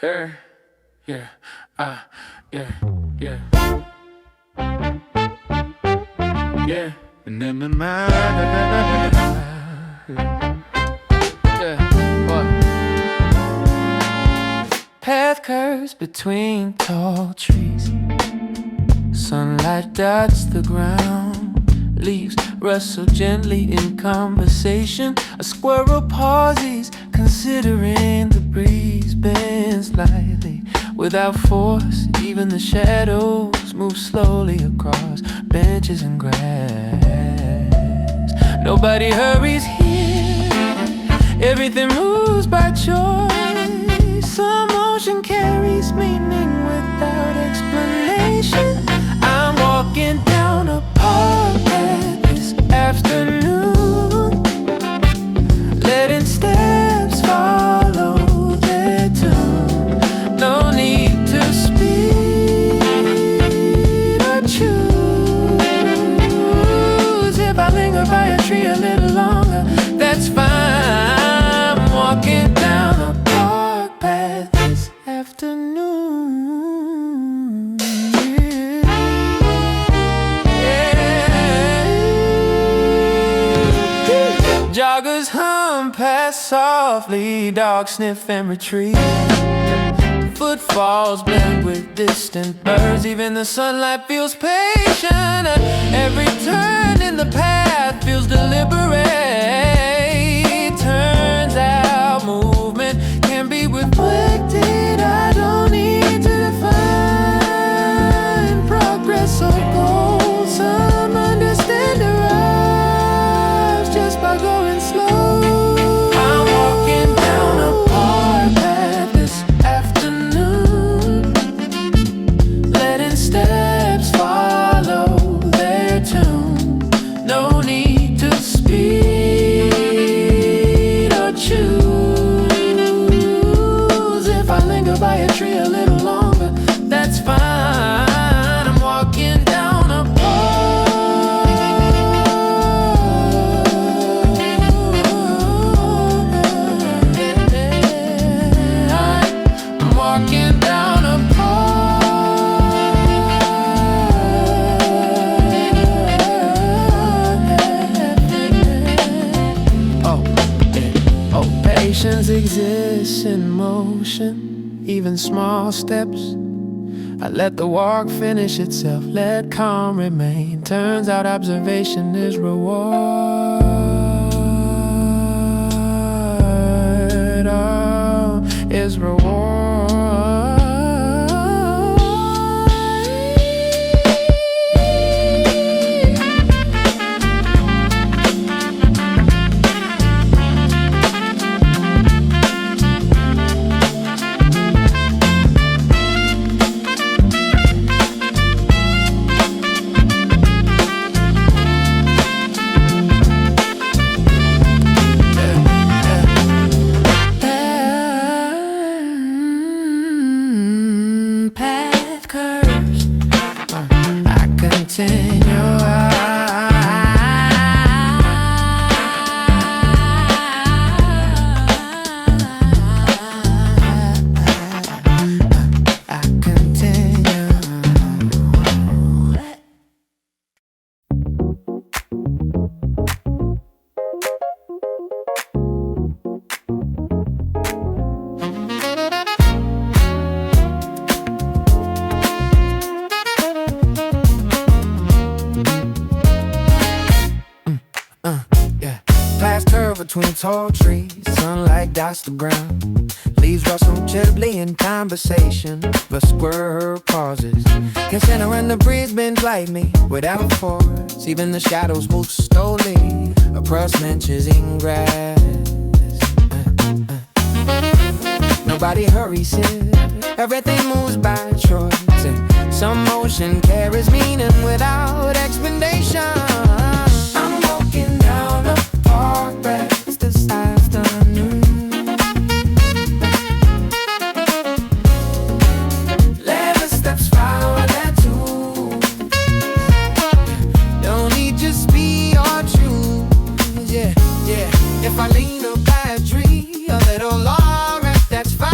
Yeah, yeah, yeah, yeah. Yeah, yeah, what? Path curves between tall trees. Sunlight dots the ground. Leaves rustle gently in conversation. A squirrel pauses, considering the breeze bends slightly. Without force, even the shadows move slowly across benches and grass. Nobody hurries here, everything moves by choice. Some motion carries meaning without explanation. I'm walking down a park path this afternoon, letting steps follow their tune. No need to speed or choose. If I linger by a tree a little longer, that's fine. I'm walking down a park path this afternoon. Joggers hum past softly, dogs sniff and retreat. Footfalls blend with distant birds. Even the sunlight feels patient. At every turn in the path feels deliberate. Turns out movement can be reflected. I don't need to define progress or goals. Some understand arrives just by going slow. I'm walking down a park path this afternoon, letting steps follow their tune. No need to speed or choose. If I linger by a tree a little longer, that's fine. I'm walking down a I'm walking down a Oh, yeah. Oh, patience exists in motion, even small steps. I let the walk finish itself, let calm remain. Turns out observation is reward. Oh, is reward. Path curves, I continue. I continue. Yeah. Paths curve between tall trees. Sunlight dots the ground. Leaves rustle gently in conversation. The squirrel pauses, considering the breeze bends like me without force. Even the shadows move slowly across benches in grass. Nobody hurries here, everything moves by choice. And some motion carries meaning without explanation. I'm walking down a park path this afternoon, let the steps follow that tune. Don't need to speed or choose. Yeah, yeah. If I lean up by a tree a little longer, that's fine.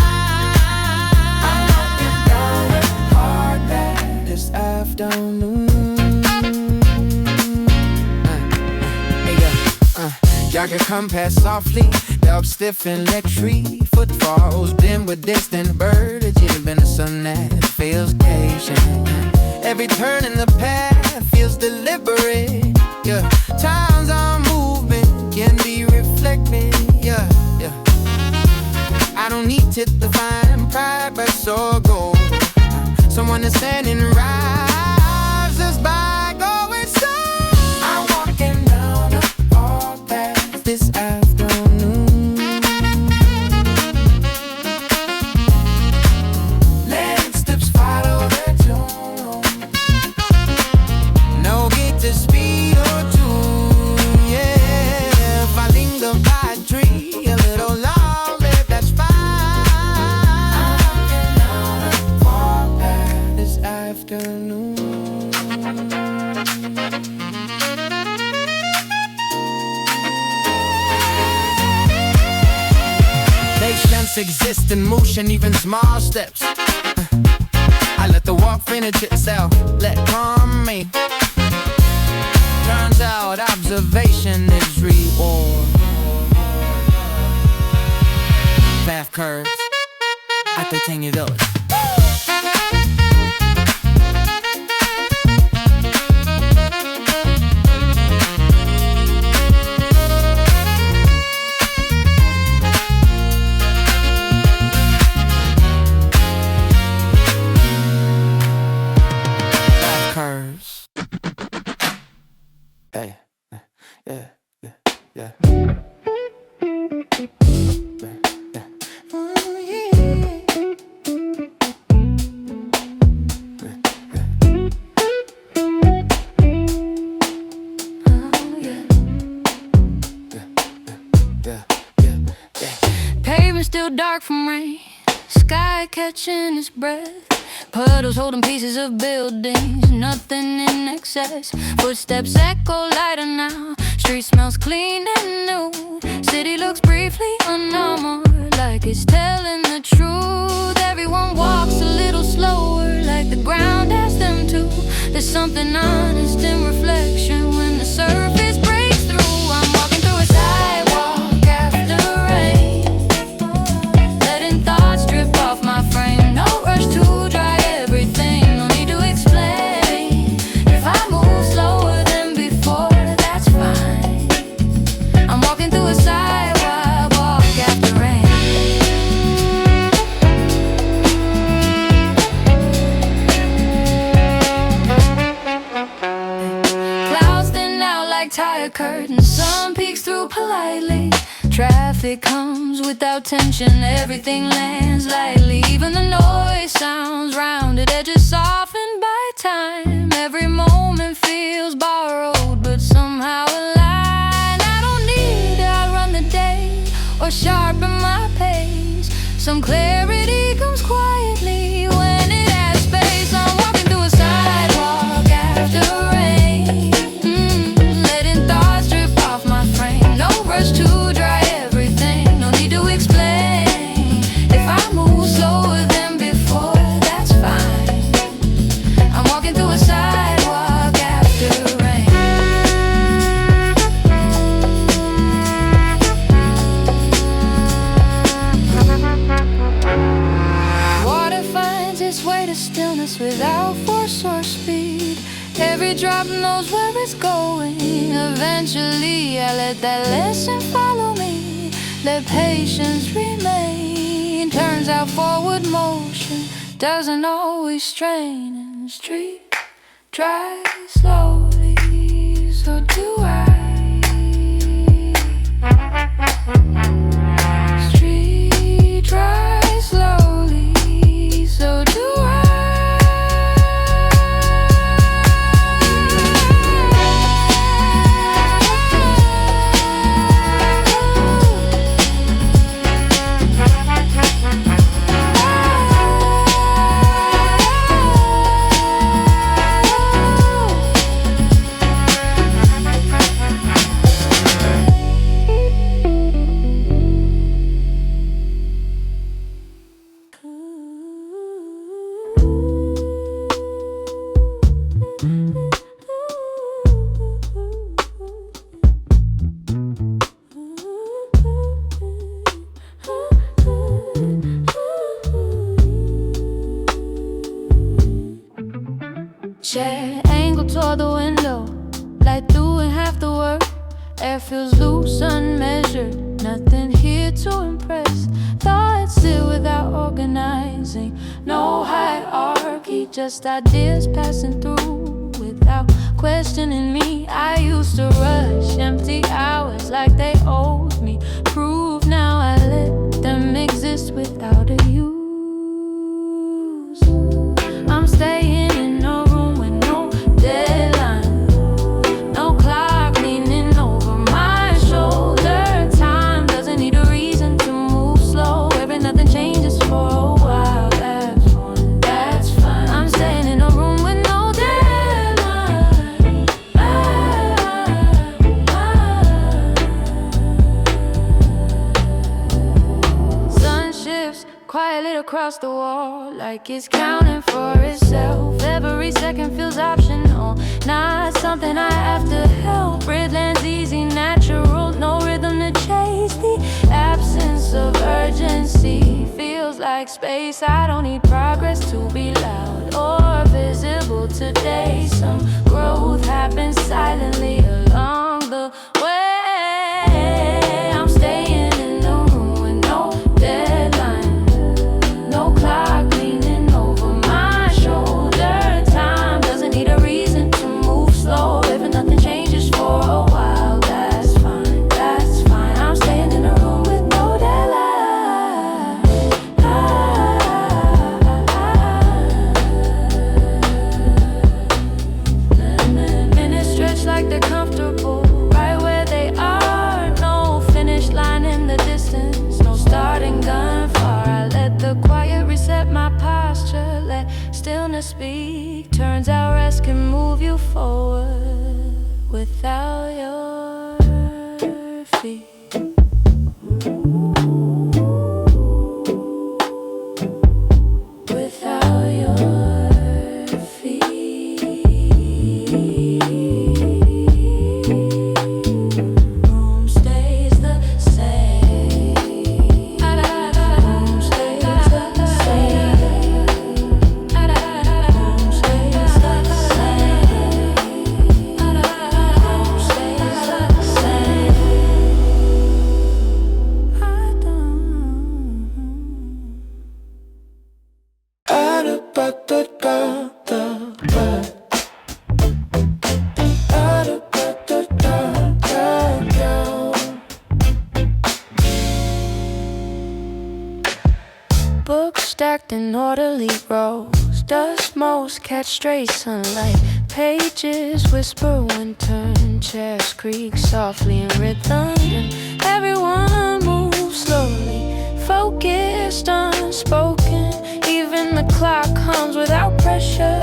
Darker compass softly, belt stiff and electric. Footfalls dim with distant bird. It's been a sun that feels patient. Every turn in the path feels deliberate. Yeah, times our movement can be reflected. Yeah, yeah. I don't need to define progress or goal. Someone is standing rises by going slow. I'm walking down the park path this afternoon. Letting steps follow the tune. No gate to speed or tune. Yeah, if I linger by a tree a little longer, that's fine. I'm walking down the park path this afternoon. Patience exists in motion, even small steps. I let the walk finish itself, let calm me. Turns out observation is reward. Path curves at the Tangy Village. Curves. Hey, yeah, yeah, yeah. Pavement still dark from rain, sky catching its breath. Puddles holding pieces of buildings, nothing in excess. Footsteps echo lighter now, street smells clean and new. City looks briefly unarmored, like it's telling the truth. Everyone walks a little slower, like the ground asks them to. There's something honest in reflection when the surface breaks through. I'm walking through a sidewalk after rain, letting thoughts drip off my frame. No rush to dry everything, no need to explain. If I move slower than before, that's fine. I'm walking through a sidewalk after rain. Clouds thin out like tire curtains, sun peeks through politely. Traffic comes without tension, everything lands lightly. Even the noise sounds rounded, edges softened by time. Every moment feels borrowed, but somehow aligned. I don't need to outrun the day or sharpen my pace. Some clarity comes quietly when it has space. I'm walking through a sidewalk after rain, letting thoughts drip off my frame. No rush to dry everything, no need to explain. If I move slower than before, that's fine. I'm walking through a sidewalk after rain. Water finds its way to stillness without force or speed. Every drop knows where it's going. Eventually I let that lesson follow me. Let patience remain. Turns out forward motion doesn't always strain. And street dry slowly, so do I. Street dry slowly, so do I. chair, angled toward the window, light doing half the work. Air feels loose, unmeasured, nothing here to impress. Thoughts sit without organizing, no hierarchy, just ideas passing through without questioning me. I used to rush empty hours like they owed me proof. Now I let them exist without a use. I'm staying in a room with no deadline, no clock leaning over my shoulder. Time doesn't need a reason to move slow. Every nothing changes for a while. That's fine, that's fine. I'm staying in a room with no deadline. Sun shifts quietly across the wall, like it's counting for itself. Every second feels optional, not something I have to help. Redlands easy, natural, no rhythm to chase. The absence of urgency feels like space. I don't need progress to be loud or visible today. Some growth happens silently along the way. I'm staying in the room with no deadline, no clock leaning over my shoulder. Time doesn't need a reason to move slow. If nothing changes for a while, that's fine, that's fine. I'm staying in a room with no deadline. Minutes stretch like they're comfortable, right where they are. No finish line in the distance, no starting gun far. I let the quiet reset my posture, let stillness speak. Turns out rest can move you forward without your feet. Without your feet. Room stays the same. Room stays the same. Room stays the same. Room stays the same. I don't. Books stacked in orderly rows, dust most catch stray sunlight. Pages whisper when turned, chairs creak softly in rhythm, and everyone moves slowly, focused, unspoken. Even the clock hums without pressure.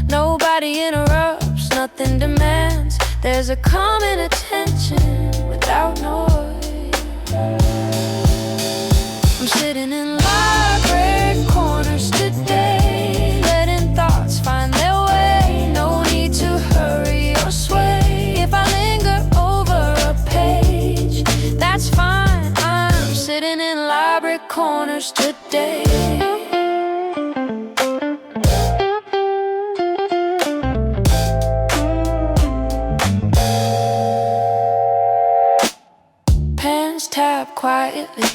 Nobody interrupts, nothing demands. There's a common attention without noise. I'm sitting in library corners today, letting thoughts find their way. No need to hurry or sway. If I linger over a page, that's fine. I'm sitting in library corners today. Pens tap quietly,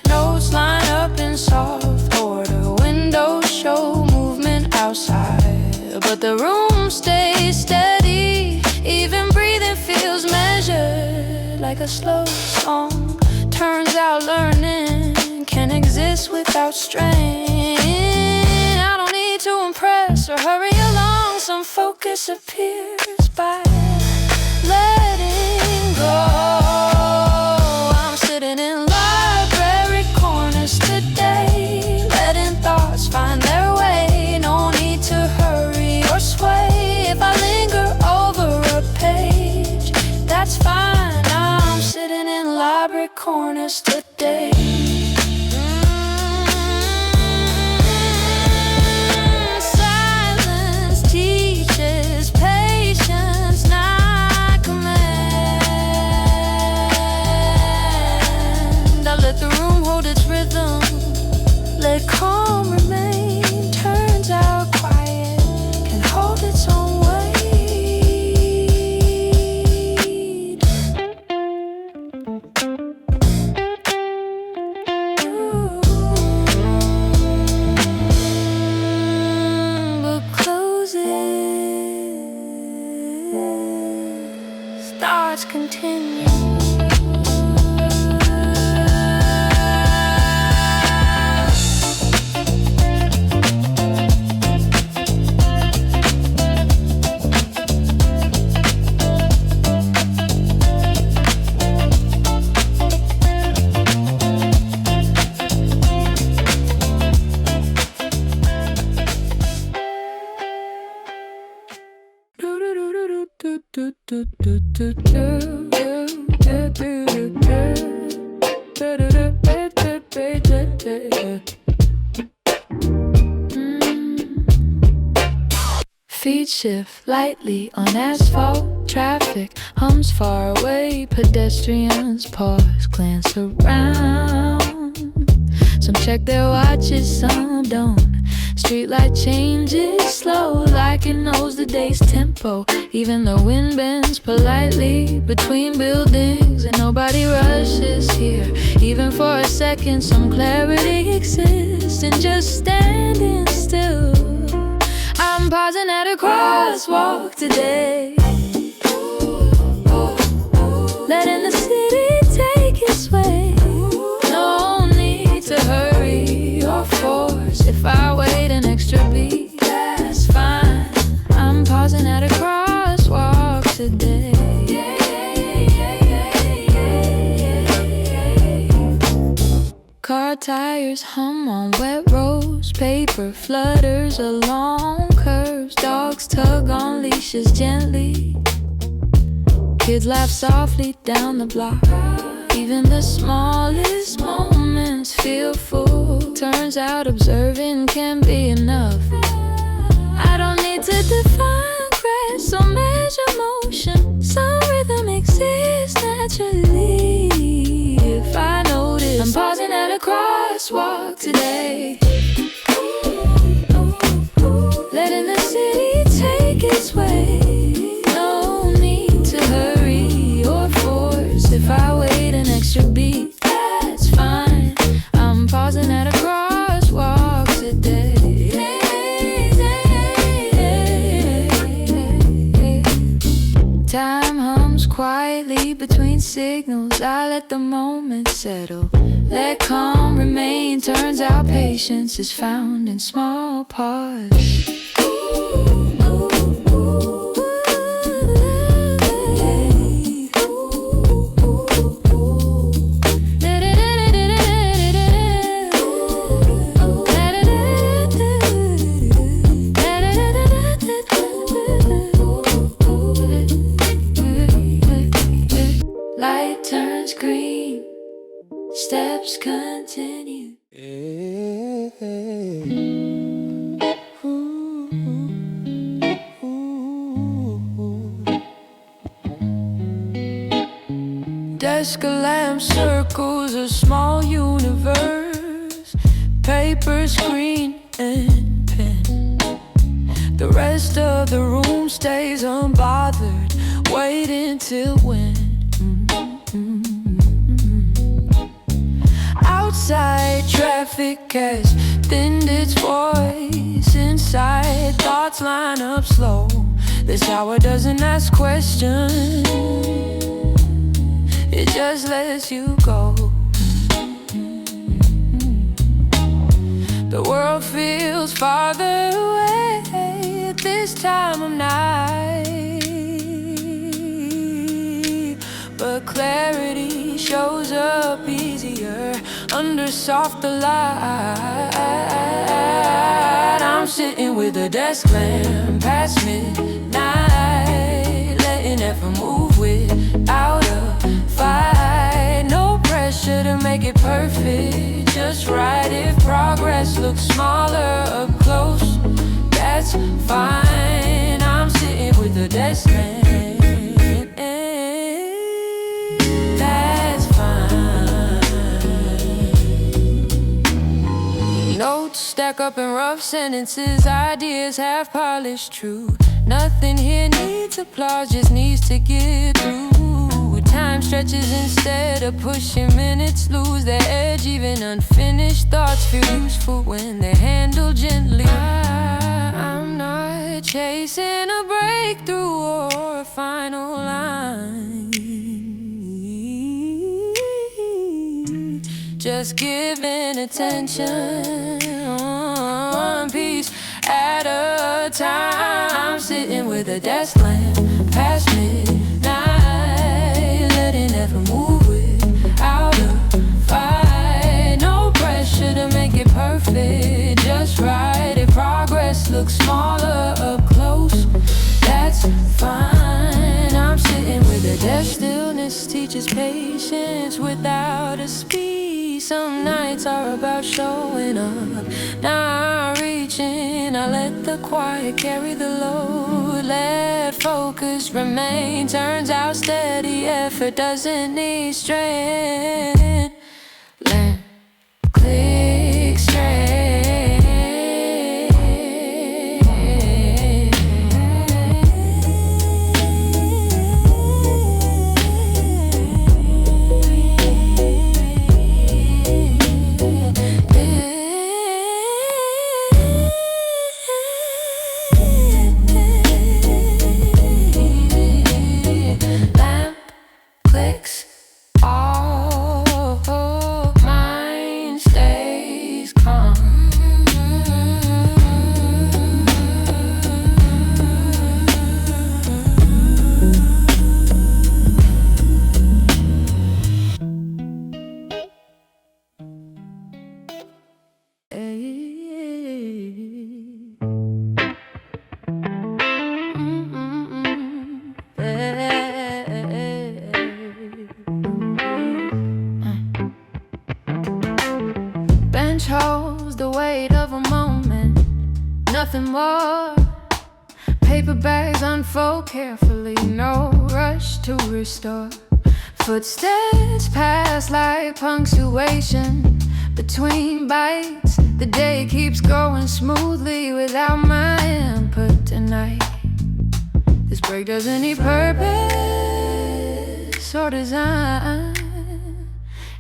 notes line up in soft order. Windows show movement outside, but the room stays steady. Even breathing feels measured, like a slow song. Turns out learning can exist without strain. I don't need to impress or hurry along. Some focus appears by letting go. I'm sitting in library corners today, letting thoughts find their way. No need to hurry or sway. If I linger over a page, that's fine. I'm sitting in library corners today. Silence teaches patience, not command. I let the room hold its rhythm, let calm remain. Turns out quiet Feet shift lightly on asphalt. Traffic hums far away. Pedestrians pause, glance around. Some check their watches, some don't. Streetlight changes slow, like it knows the day's tempo. Even the wind bends politely between buildings, and nobody rushes here. Even for a second, some clarity exists in just standing still. I'm pausing at a crosswalk today, letting the city take its way. No need to hurry or force. If I wait an extra beat, that's fine. I'm pausing at a crosswalk today. Car tires hum on wet roads. Paper flutters along curves. Dogs tug on leashes gently. Kids laugh softly down the block. Even the smallest moments feel full. Turns out observing can be enough. I don't need to define grace or measure motion. Some rhythm exists naturally. If I notice, I'm pausing at a crosswalk today, letting the city take its way. No need to hurry or force. If I wait an extra beat, that's fine. I'm pausing at a crosswalk today. Time hums quietly between signals. I let the moment settle. Let calm remain. Turns out patience is found in small parts. Light turns green, steps continue. Desk lamp circles a small universe. Paper, screen, and pen. The rest of the room stays unbothered, waiting till when. Outside, traffic has thinned its voice. Inside, thoughts line up slow. This hour doesn't ask questions, it just lets you go. The world feels farther away at this time of night, but clarity shows up easier under softer light. I'm sitting with a desk lamp past midnight, letting effort move without a fight. No pressure to make it perfect, just right. If progress looks smaller up close, that's fine. I'm sitting with a desk lamp. Notes stack up in rough sentences, ideas half polished true. Nothing here needs applause, just needs to get through. Time stretches instead of pushing, minutes lose their edge. Even unfinished thoughts feel useful when they're handled gently. I'm not chasing a breakthrough or a final line, just giving attention, one piece at a time. I'm sitting with a desk lamp past midnight, letting effort move without a fight. No pressure to make it perfect, just right. If progress looks smaller up close, that's fine. about showing up. Now I reach in, I let the quiet carry the load. Let focus remain, turns out steady effort doesn't need strength. Let click straight. Bench holds the weight of a moment, nothing more. Paper bags unfold carefully, no rush to restore. Footsteps pass like punctuation between bites. The day keeps going smoothly without my input tonight. This break doesn't need purpose or design.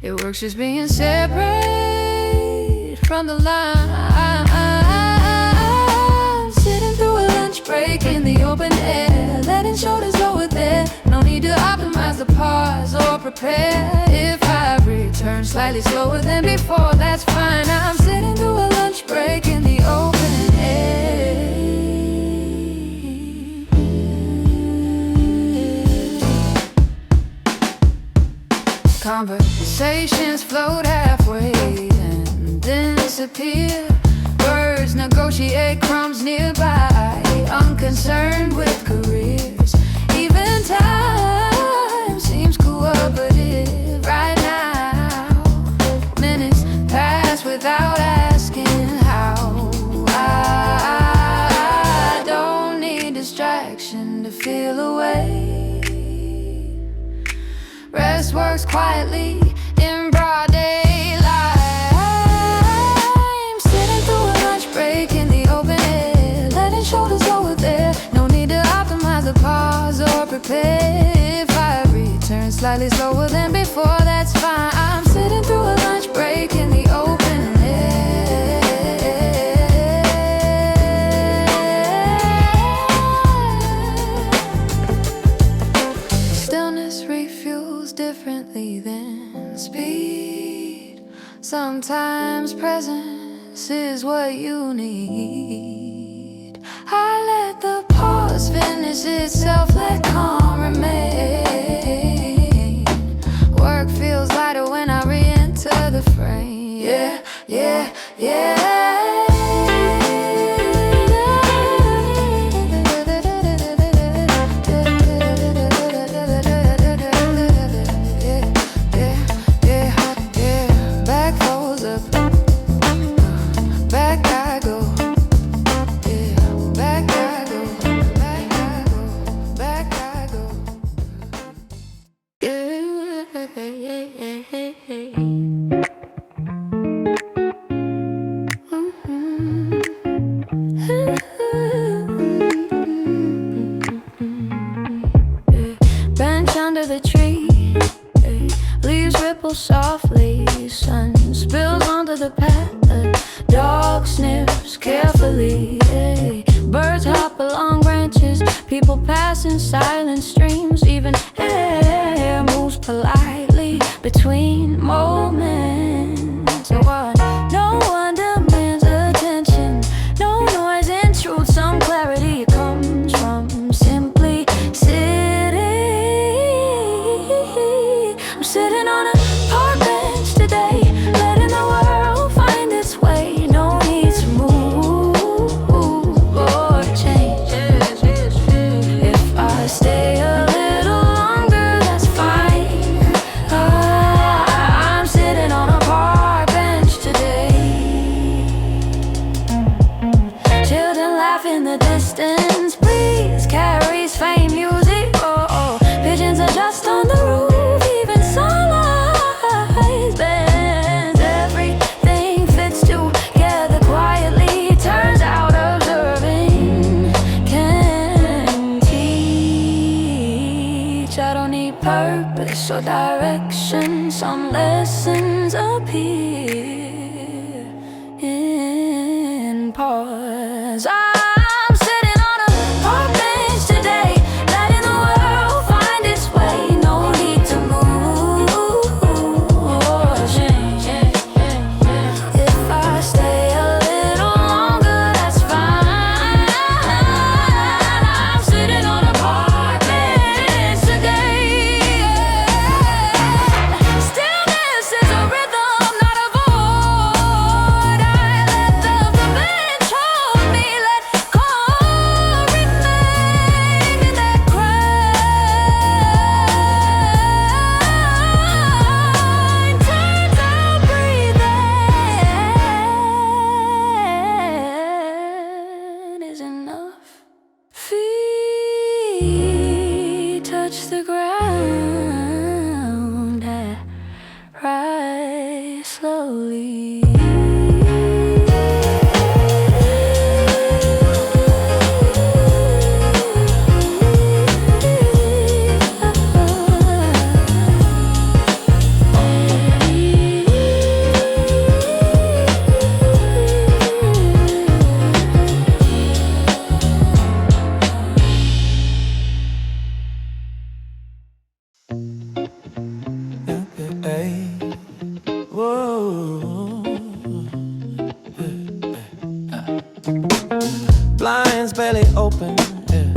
It works just being separate from the line. Sitting through a lunch break in the open air, letting shoulders over there. No need to optimize the pause or prepare. If I return slightly slower than before, that's fine. I'm sitting through a lunch break in the open air. Conversations float halfway and then disappear. Birds negotiate crumbs nearby, unconcerned with careers. Even time seems cooperative right now. Minutes pass without asking how. I don't need distraction to feel away. Rest works quietly in broad daylight. I'm sitting through a lunch break in the open air, letting shoulders over there. No need to optimize the pause or prepare. If I return slightly slower than before, that's fine. I'm sitting through a lunch break in the open air. Stillness refuels differently than speed. Sometimes presence is what you need. I let the pause finish itself, let calm remain. Work feels lighter when I re-enter the frame. Yeah, yeah, yeah. Bench under the tree, leaves ripple softly. Sun spills onto the path, dog sniffs carefully. Birds hop along branches, people pass in silent streams. Even air moves politely between moments. So what? No one demands attention, no noise intrudes some clarity. It comes from simply sitting. I'm sitting on a park bench today, letting the world find its way. No need to move or change. If I stay your direction. Some lessons appear in pause. I'm sitting on a park bench today, letting the world find its way. No need to move or change. If I stay a little longer, that's fine. I'm sitting on a park bench today. Stillness is a rhythm, not a void. I let the bench hold me, let go remain in that grind. Turns out breathing is enough. Feet touch the ground, I rise slowly. Hey, whoa. Blinds barely open, yeah.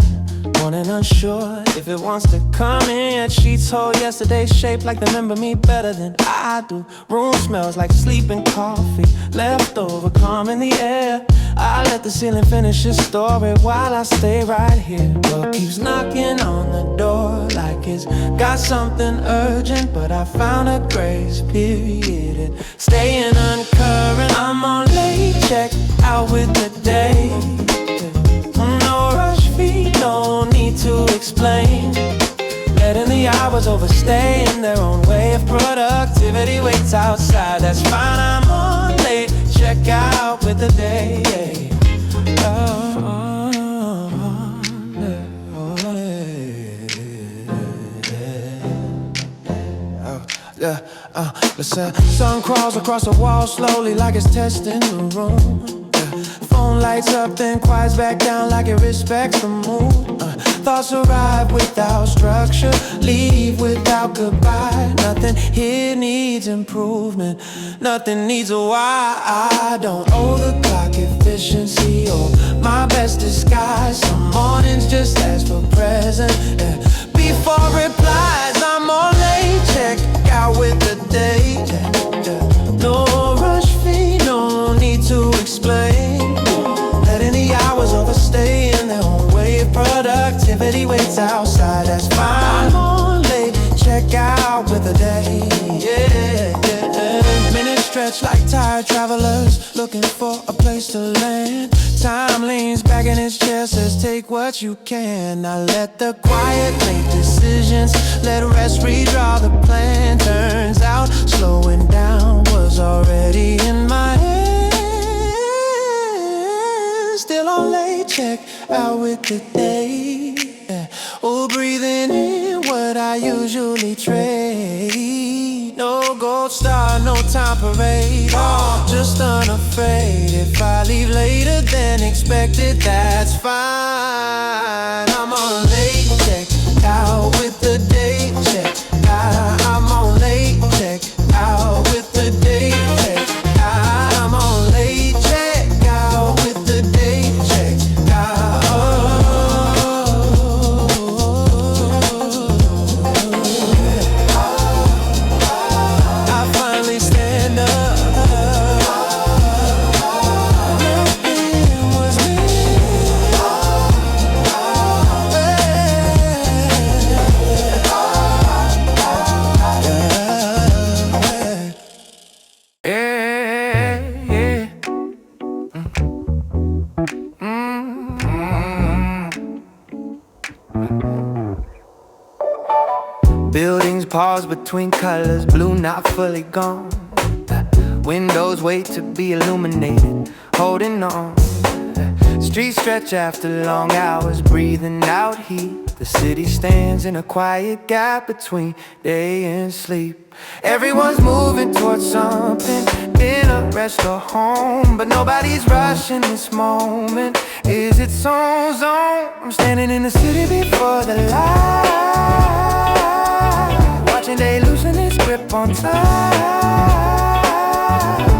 Morning unsure if it wants to come in yet. Sheets hold yesterday's shape like they remember me better than I do. Room smells like sleeping coffee, leftover calm in the air. I let the ceiling finish its story while I stay right here. What keeps knocking on the door like it's got something urgent, but I found a grace period and staying uncurrent. I'm on late, check out with the day. No rush fee, no need to explain. Letting the hours overstay in their own way. If productivity waits outside, that's fine. I'm on late, check out with the day. The sun crawls across the wall slowly like it's testing the room. Phone lights up, then quiets back down like it respects the mood. Thoughts arrive without structure, leave without goodbye. Nothing here needs improvement, nothing needs a why. I don't owe the clock efficiency or my best disguise. Some mornings just ask for present, and before replies, I'm on late, check out with the day. No rush fee, no need to explain. Letting the hours overstay in their own way. If productivity waits outside, that's fine. I'm on late, check out with the day. Minutes stretch like tired travelers looking for a place to land. Time leans back in his chair, says take what you can. I let the quiet make decisions, let rest redraw the plan. Turns out slowing down was already in my head. Still on late, check out with the day. Oh, breathing in what I usually trade. No gold star, no time parade. Oh, just unafraid. If I leave later than expected, that's fine. I'm on late, check out with the day. Check out. I'm on late, check out with the day. Check out. I'm on late, check out with the day. Check out. I finally stand up. Nothing was me. Buildings pause between colors, blue not fully gone. Windows wait to be illuminated, holding on. Streets stretch after long hours, breathing out heat. The city stands in a quiet gap between day and sleep. Everyone's moving towards something, dinner, rest or home, but nobody's rushing this moment. Is its own zone? I'm standing in the city before the light, watching day loosen its grip on time.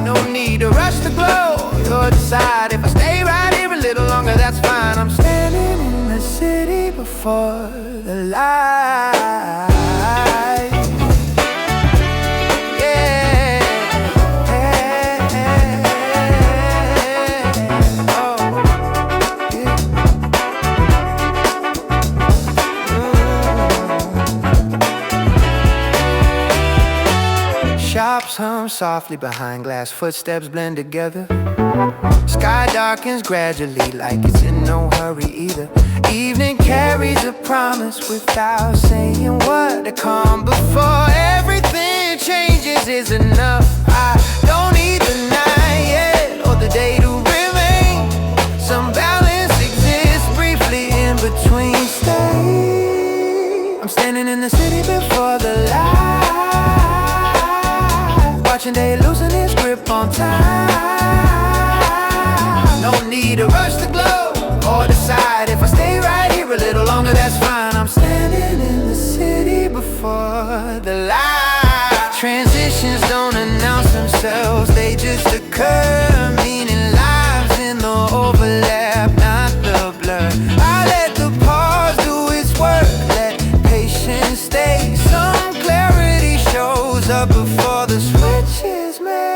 No need to rush the glow. You'll decide if I stay right here a little longer, that's fine. I'm standing in the city before the light. Shops hum softly behind glass, footsteps blend together. Sky darkens gradually like it's in no hurry either. Evening carries a promise without saying what to come before everything changes is enough. I don't need the night yet or the day to remain. Some balance exists briefly in between stays. I'm standing in the city before the light, watching day loosen its grip on time. No need to rush the glow or decide if I stay right here a little longer, that's fine. I'm standing in the city before the light. Transitions don't announce themselves, they just occur, meaning lives in the overlap, not the blur. I let the pause do its work, let patience stay. Some clarity shows up before the switch is made.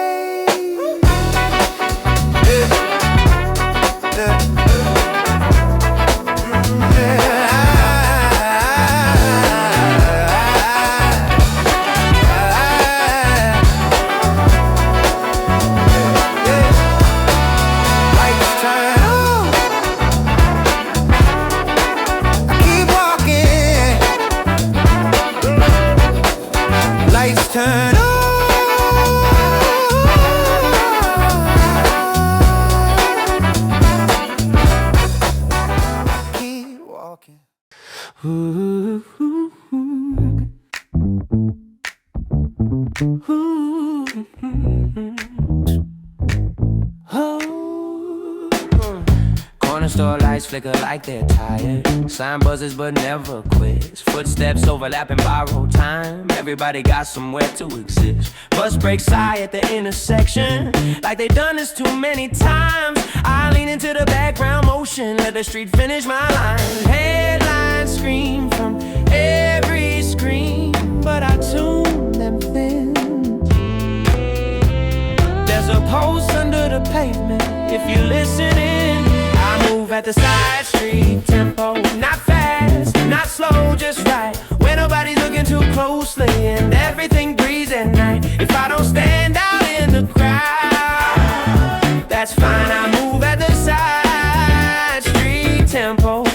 Turn on. Keep walking. Ooh, ooh, ooh. Ooh, oh. Corner store lights flicker like they're tired. Sign buzzes but never quits. Footsteps overlapping borrowed time. Everybody got somewhere to exist. Bus brakes sigh at the intersection, like they done this too many times. I lean into the background motion, let the street finish my line. Headlines scream from every screen, but I tune them thin. There's a pulse under the pavement if you're listening. I move at the side street tempo, not fast, not slow, just right. When nobody's looking too closely and everything breathes at night. If I don't stand out in the crowd, that's fine. I move at the side street tempo.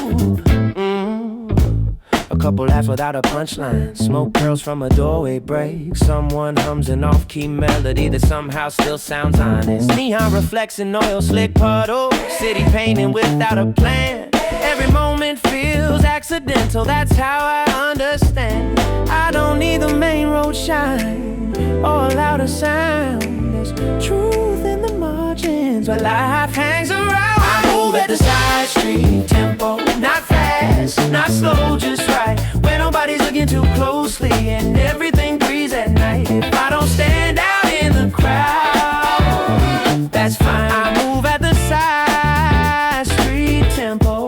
A couple laughs without a punchline. Smoke curls from a doorway break. Someone hums an off-key melody that somehow still sounds honest. Neon reflects in oil slick puddles. City painting without a plan. Every moment feels accidental, that's how I understand. I don't need the main road shine or a louder sound. There's truth in the margins where life hangs around. I move at the side street tempo, not fast, not slow, just right. When nobody's looking too closely and everything breathes at night. If I don't stand out in the crowd, that's fine. I move at the side street tempo.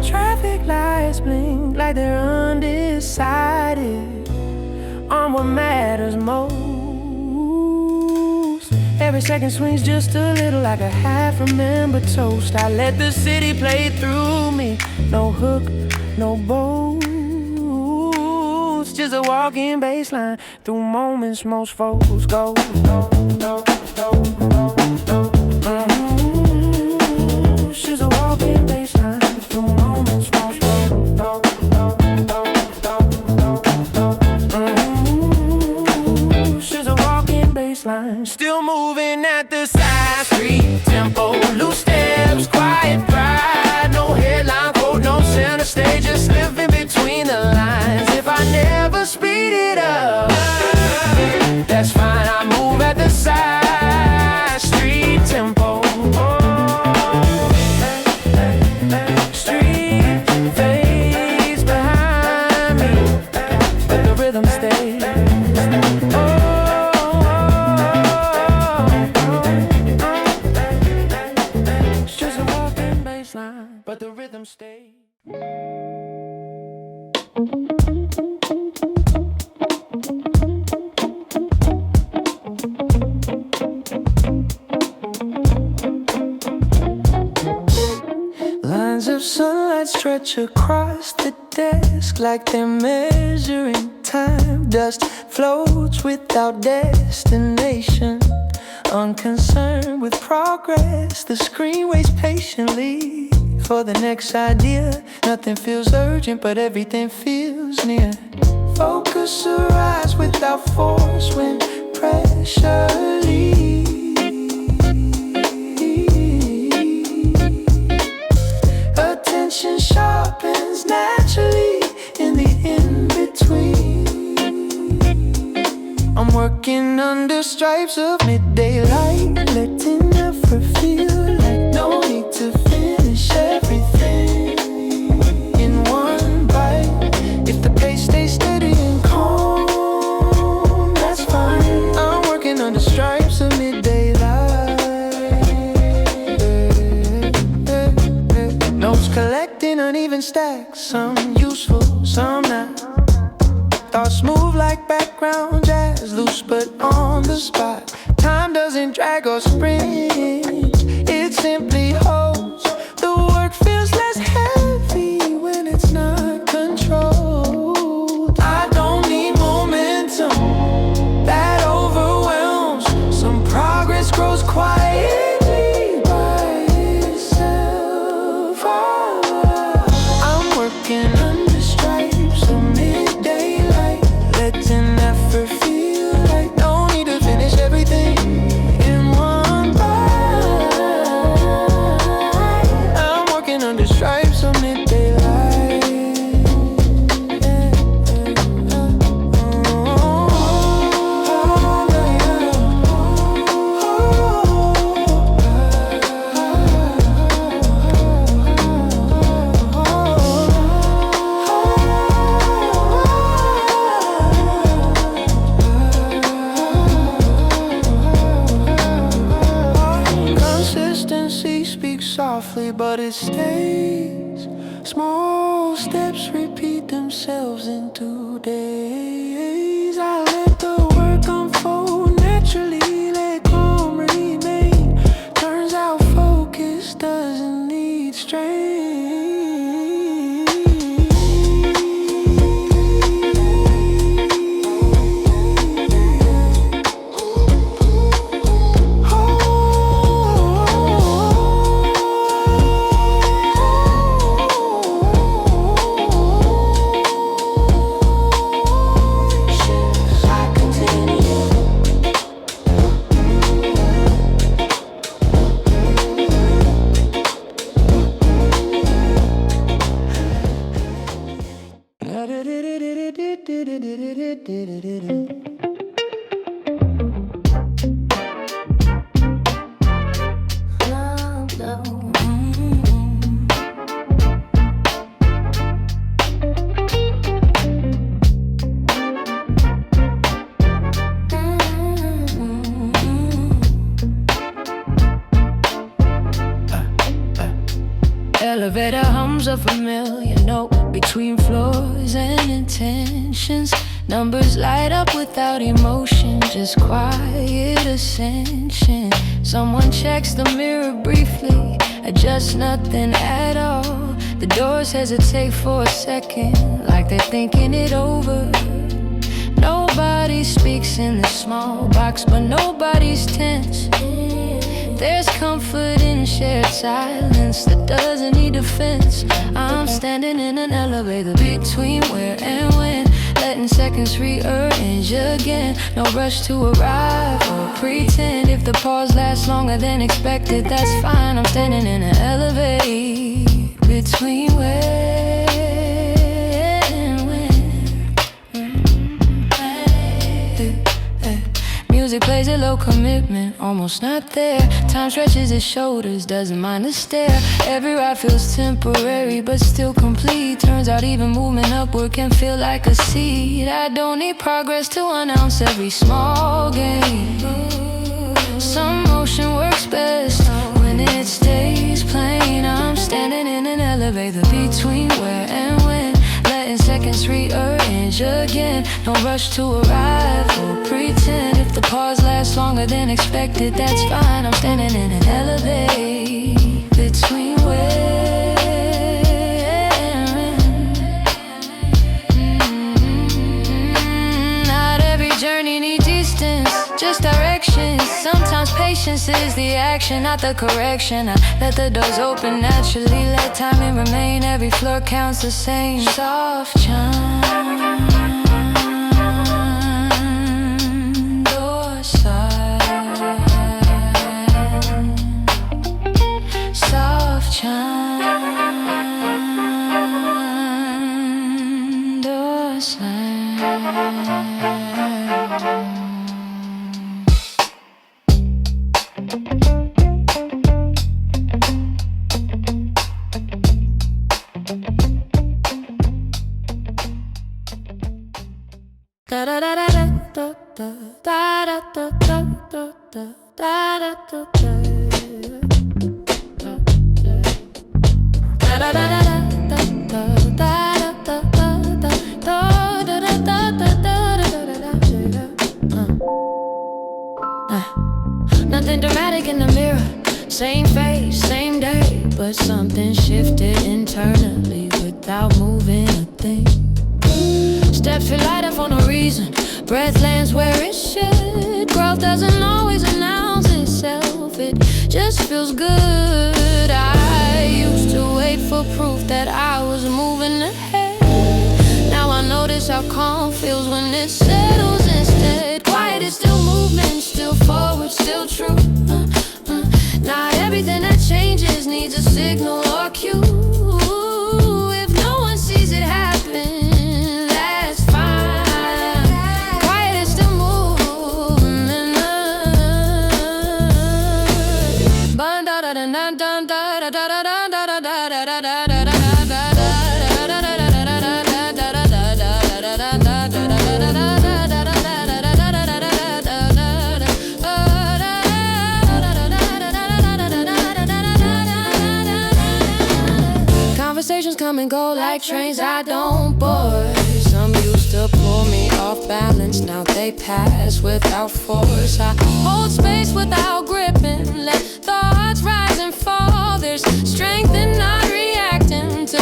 Traffic lights blink like they're undecided on what matters most. Every second swings just a little like a half-remembered toast. I let the city play through me. No hook, no boats, just a walking baseline through moments most folks go. She's a walking baseline through moments most folks go. She's a walking baseline, still moving at the side street tempo. Loose steps, quiet pride, no headline quote, no center of sunlight stretch across the desk like they're measuring time. Dust floats without destination, unconcerned with progress. The screen waits patiently for the next idea. Nothing feels urgent, but everything feels near. Focus arise without force when pressure leaves. Attention sharpens naturally in the in-between. I'm working under stripes of midday light, letting effort feel like no need to finish everything in one bite. If the pace stays steady and calm, that's fine. I'm working under stripes of midday light. Notes collecting uneven stacks, some useful, some not. Thoughts move like background jazz, loose but on the spot. Time doesn't drag or sprint, it simply holds. The work feels less heavy when it's not controlled. I don't need momentum that overwhelms. Some progress grows quietly by itself. I'm working under stripes of midday light, letting effort feel like no need to finish everything in one bite. I'm working under stripes of midday light. Consistency speaks softly, but it stays. Small steps repeat themselves into days. I let the work unfold naturally, let calm remain. Turns out focus doesn't need strain. Elevator hums a familiar note between floors and intentions. Numbers light up without emotion, just quiet ascension. Someone checks the mirror briefly, adjusts nothing at all. The doors hesitate for a second, like they're thinking it over. Nobody speaks in this small box, but nobody's tense. There's comfort in shared silence that doesn't need defense. I'm standing in an elevator between where and when, letting seconds rearrange again. No rush to arrive or pretend. If the pause lasts longer than expected, that's fine. I'm standing in an elevator between where and when. Music plays a low commitment, almost not there. Time stretches its shoulders, doesn't mind the stare. Every ride feels temporary, but still complete. Turns out even movement upward can feel like a seed. I don't need progress to announce every small gain. Some motion works best when it stays plain. I'm standing in an elevator between where and when, letting seconds rearrange again. No rush to arrive or pretend. If the pause lasts longer than expected, that's fine. I'm standing in an elevator between where Patience is the action, not the correction. I let the doors open naturally, let timing remain. Every floor counts the same. Soft chime, door side. Soft chime, door side. Nothing dramatic in the mirror, same face, same day, but something shifted internally without moving a thing. Steps feel lighter for no reason, breath lands where it should. Growth doesn't always announce itself, it just feels good. I used to wait for proof that I was moving ahead. Now I notice how calm feels when it settles instead. Quiet is still movement, still forward, still true. Not everything that changes needs a signal or cue. If no one sees it happen, that's fine. Quiet is still moving. Conversations come and go like trains I don't board. Some used to pull me off balance, now they pass without force. I hold space without gripping, let thoughts rise and fall. There's strength in not reacting to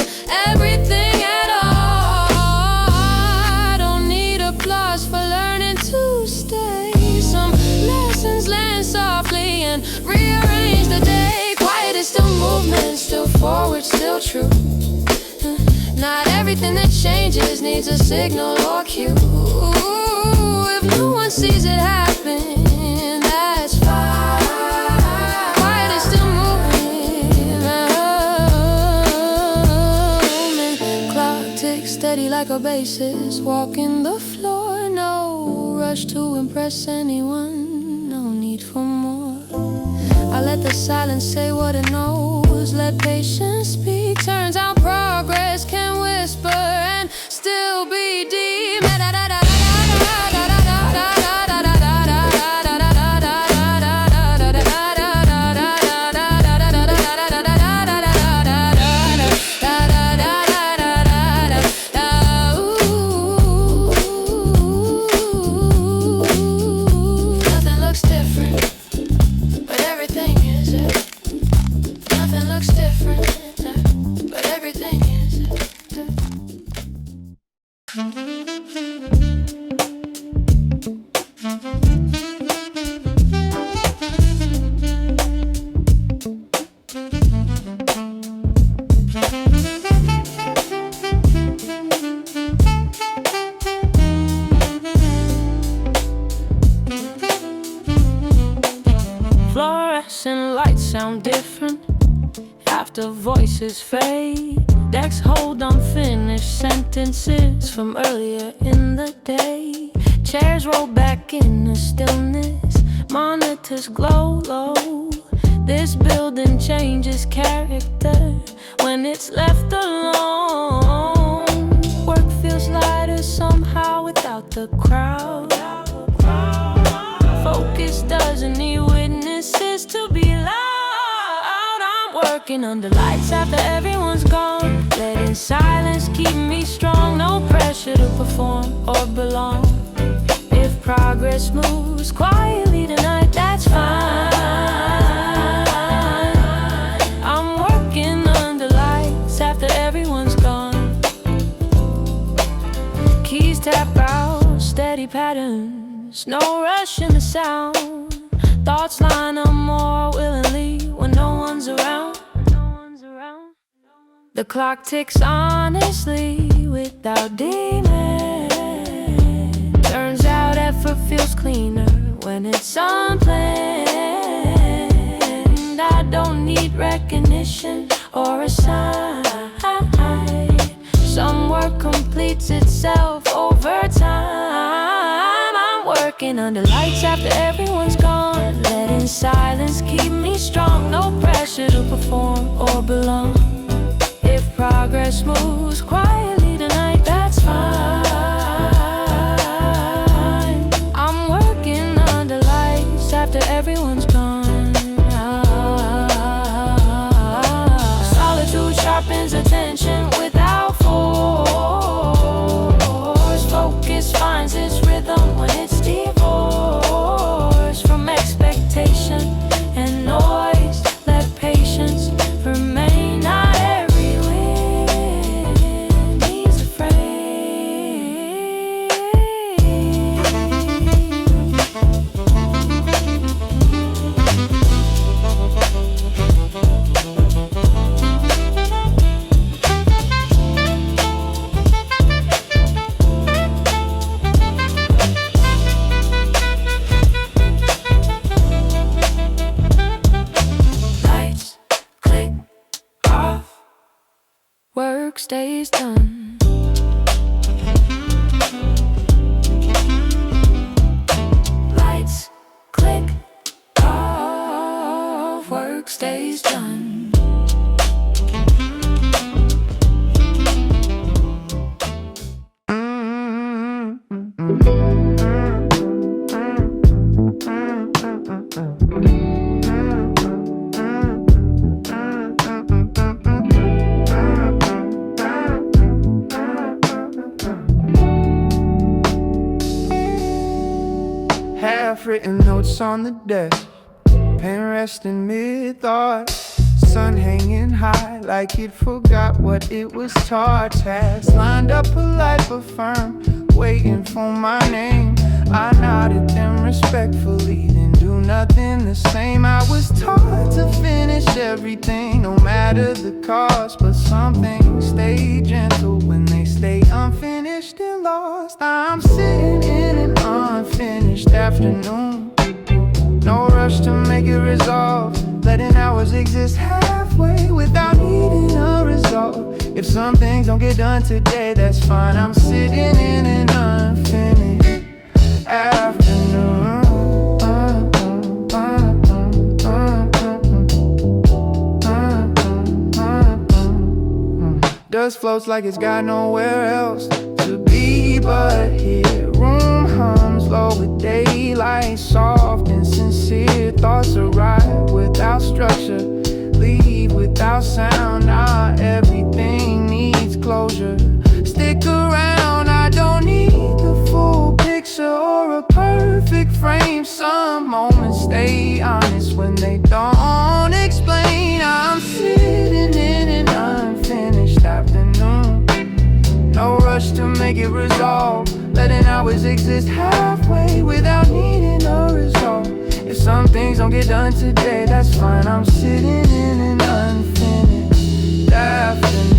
everything at all. I don't need applause for learning to stay. Some lessons land softly and rearrange the day. Quiet is still movement, still forward, still true. Not everything that changes needs a signal or cue. If no one sees it happen, that's fine. Quiet is still moving. Clock ticks steady like a bassist, walking the floor. No rush to impress anyone, no need for more. I let the silence say what it knows, let patience speak. Turns out progress can whisper and still be deep. Nothing looks different, but everything is it. Nothing looks different, but everything is it. Fluorescent lights sound different after voices fade. Decks hold unfinished sentences from earlier in the day. Chairs roll back in the stillness, monitors glow low. This building changes character when it's left alone. Work feels lighter somehow without the crowd. Focus doesn't need witnesses to be loud. I'm working under lights after everyone's gone, letting silence keep me strong. No pressure to perform or belong. If progress moves quietly tonight, that's fine. I'm working under lights after everyone's gone. Keys tap out, steady patterns, no rush in the sound. thoughts line up more willingly when no one's around. The clock ticks honestly without demon. Turns out effort feels cleaner when it's unplanned. I don't need recognition or a sign. Some work completes itself over time. I'm working under lights after everyone's gone, letting silence keep me strong. No pressure to perform or belong. If progress moves quietly tonight, that's fine. I'm working under lights after everyone's gone. Solitude sharpens attention without force. Focus finds its rhythm when it's divorced from expectation and noise. Let patience remain. Not every wind needs a frame. Lights click off. Work stays done. Lights click off. Work stays done. Half-written notes on the desk, pen resting mid-thought, sun hanging high like it forgot what it was taught. Tasks lined up polite but firm, waiting for my name. I nodded them respectfully, then do nothing the same. I was taught to finish everything, no matter the cost. But some things stay gentle when they stay unfinished and lost. I'm sitting in an unfinished afternoon, no rush to make it resolve, letting hours exist halfway without needing a result. If some things don't get done today, that's fine. I'm sitting in an unfinished afternoon. Dust floats like it's got nowhere else to be but here. Room hums low with daylight, soft and sincere. Thoughts arrive without structure, leave without sound. Not everything needs closure. Stick around, I don't need the full picture or a perfect frame. Some moments stay honest when they don't explain. I'm sitting in an unfinished afternoon, no rush to make it resolve, letting hours exist halfway without needing a result. If some things don't get done today, that's fine. I'm sitting in an unfinished afternoon.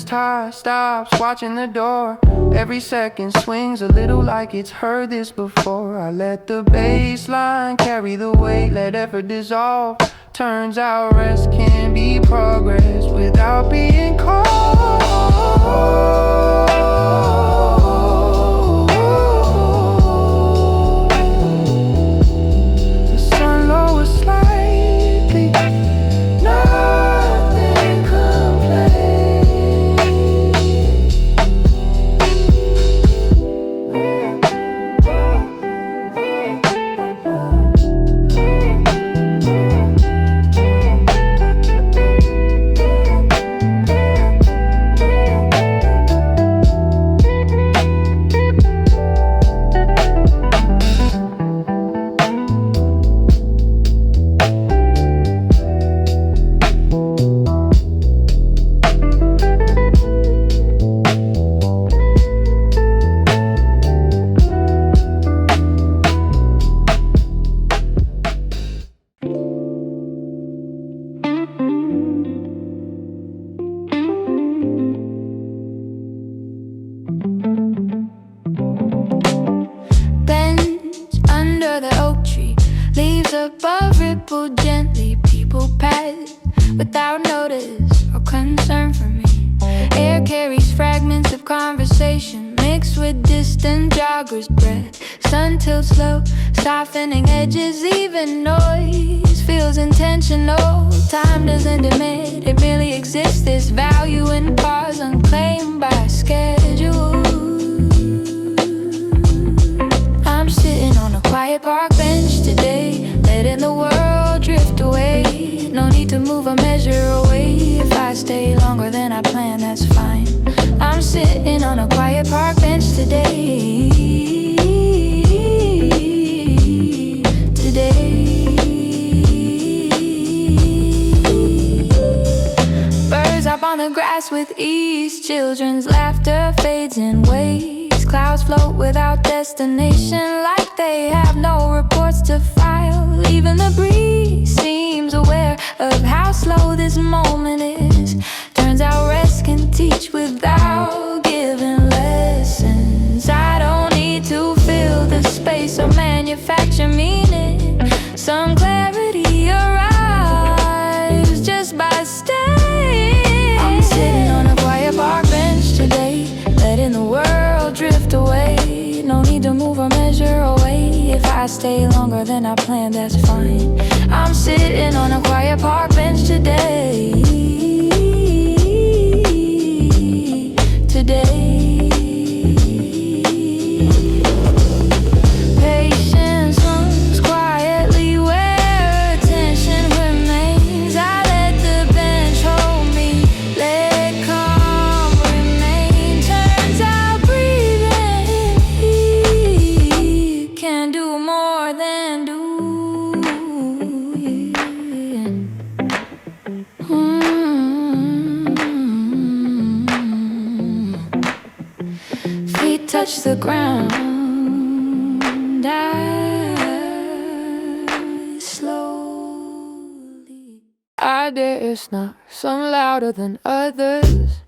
Tie stops, watching the door. Every second swings a little like it's heard this before. I let the bass line carry the weight, let effort dissolve. Turns out rest can be progress without being called. The sun lowers slightly, nothing complains. above ripple gently. People pass without notice or concern for me. Air carries fragments of conversation mixed with distant joggers' breath. Sun tilts low, softening edges, even noise feels intentional. Time doesn't admit it merely exists. This value in pause unclaimed by schedule. I'm sitting on a quiet park bench today, letting the world drift away. No need to move or measure away. If I stay longer than I planned, that's fine. I'm sitting on a quiet park bench today. Birds up on the grass with ease. Children's laughter fades in waves. Clouds float without destination, like they have no reports to file. Even the breeze seems aware of how slow this moment is. Turns out rest can teach without giving lessons. I don't need to fill the space or manufacture meaning. Some clarity arrives just by staying. I'm sitting on a quiet park bench today, letting the world drift away. No need to move or measure away. If I stay longer than I planned, that's fine. I'm sitting on a quiet park bench today. Patience hums quietly where attention remains. I let the bench hold me, let calm remain. Turns out breathing can do more than doing. Feet touch the ground. I slowly. I dare snark, some louder than others,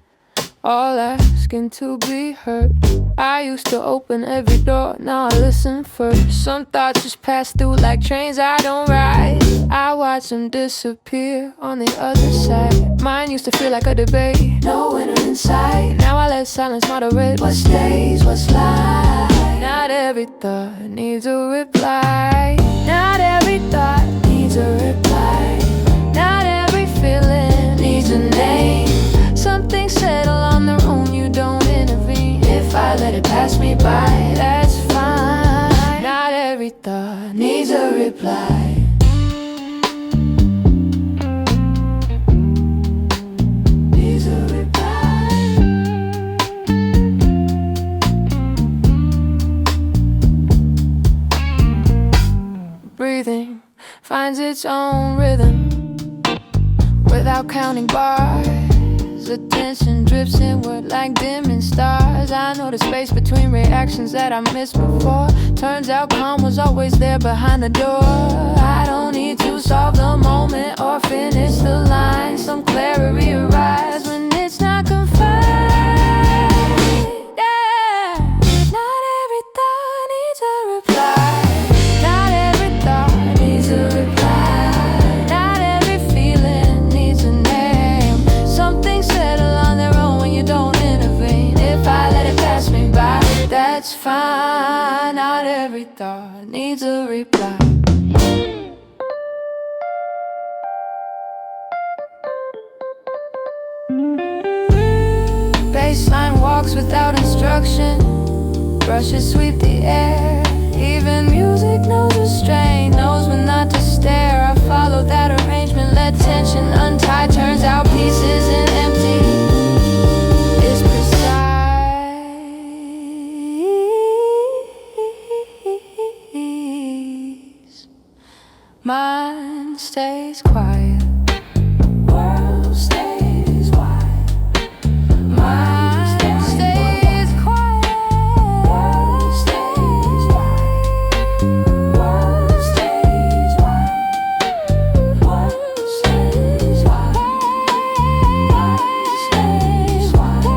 all asking to be heard. I used to open every door, now I listen first. Some thoughts just pass through like trains I don't ride. I watch them disappear on the other side. Mine used to feel like a debate, no winner in sight. Now I let silence moderate what stays, what's lies. Not every thought needs a reply. Not every thought needs a reply. Not every feeling needs a name. Some things settle on their own, you don't intervene. If I let it pass me by, that's fine. Not every thought needs a reply. Needs a reply. Breathing finds its own rhythm without counting bars. Attention drifts inward like dimming stars. I know the space between reactions that I missed before. Turns out calm was always there behind the door. I don't need to solve the moment or finish the line. Some clarity arrives when it's not confined. Yeah. Not every thought needs a reply. Not every thought needs a reply. That's fine, not every thought needs a reply. Baseline walks without instruction, brushes sweep the air. Even music knows a strain, knows when not to stare. I follow that arrangement, let tension untie. Turns out pieces and empty is precise. Mine stays quiet, world stays wide. Mine stays quiet, world stays wide. World stays wide, world stays wide. World stays wide.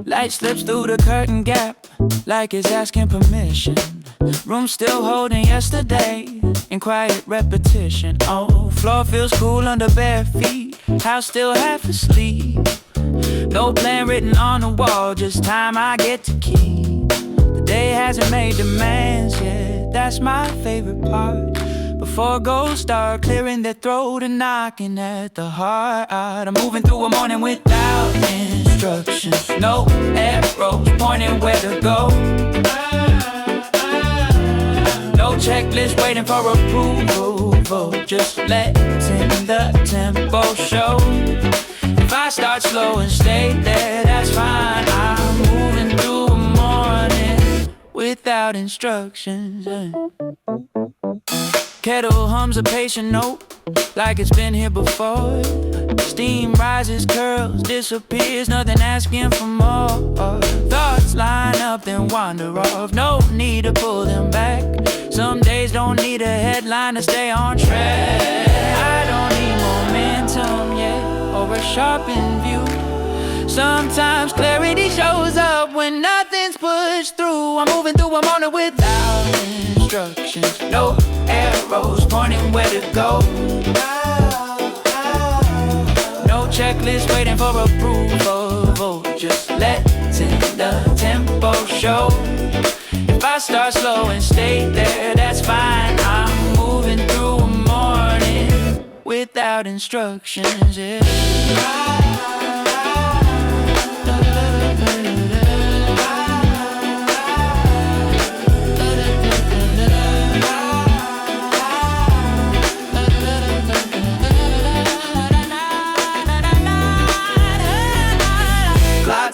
Light slips through the curtain gap like it's asking permission. Room still holding yesterday in quiet repetition. Oh, floor feels cool under bare feet. House still half asleep. No plan written on the wall, just time I get to keep. The day hasn't made demands yet, that's my favorite part. Before ghosts start clearing their throat and knocking at the heart, I'm moving through a morning without instructions. No arrows pointing where to go. No checklist waiting for approval. Just letting the tempo show. If I start slow and stay there, that's fine. I'm moving through a morning without instructions. Kettle hums a patient note like it's been here before. Steam rises, curls, disappears, nothing asking for more. Thoughts line up, then wander off. No need to pull them back. Some days don't need a headline to stay on track. I don't need momentum yet or a sharpened view. Sometimes clarity shows up when nothing's pushed through. I'm moving through a morning without instructions. No arrows pointing where to go. No checklist waiting for approval. Just letting the tempo show. If I start slow and stay there, that's fine. I'm moving through a morning without instructions. Yeah.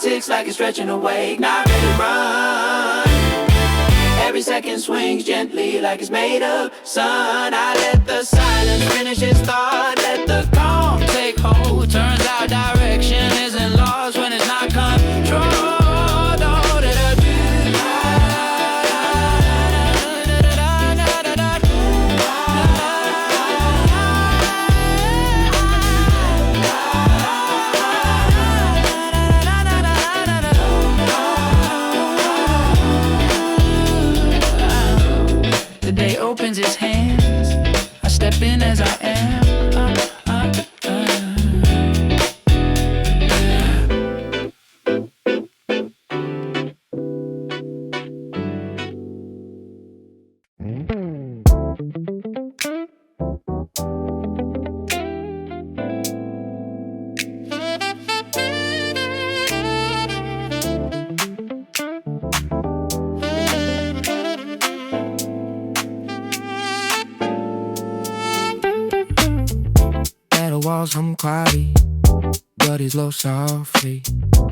Ticks like it's stretching awake, not ready to run. Every second swings gently like it's made of sun. I let the silence finish its thought, let the calm take hold. Turns out direction isn't lost when it's not controlled. Opens his hands, I step in as I am. Walls hum quietly, bodies low softly.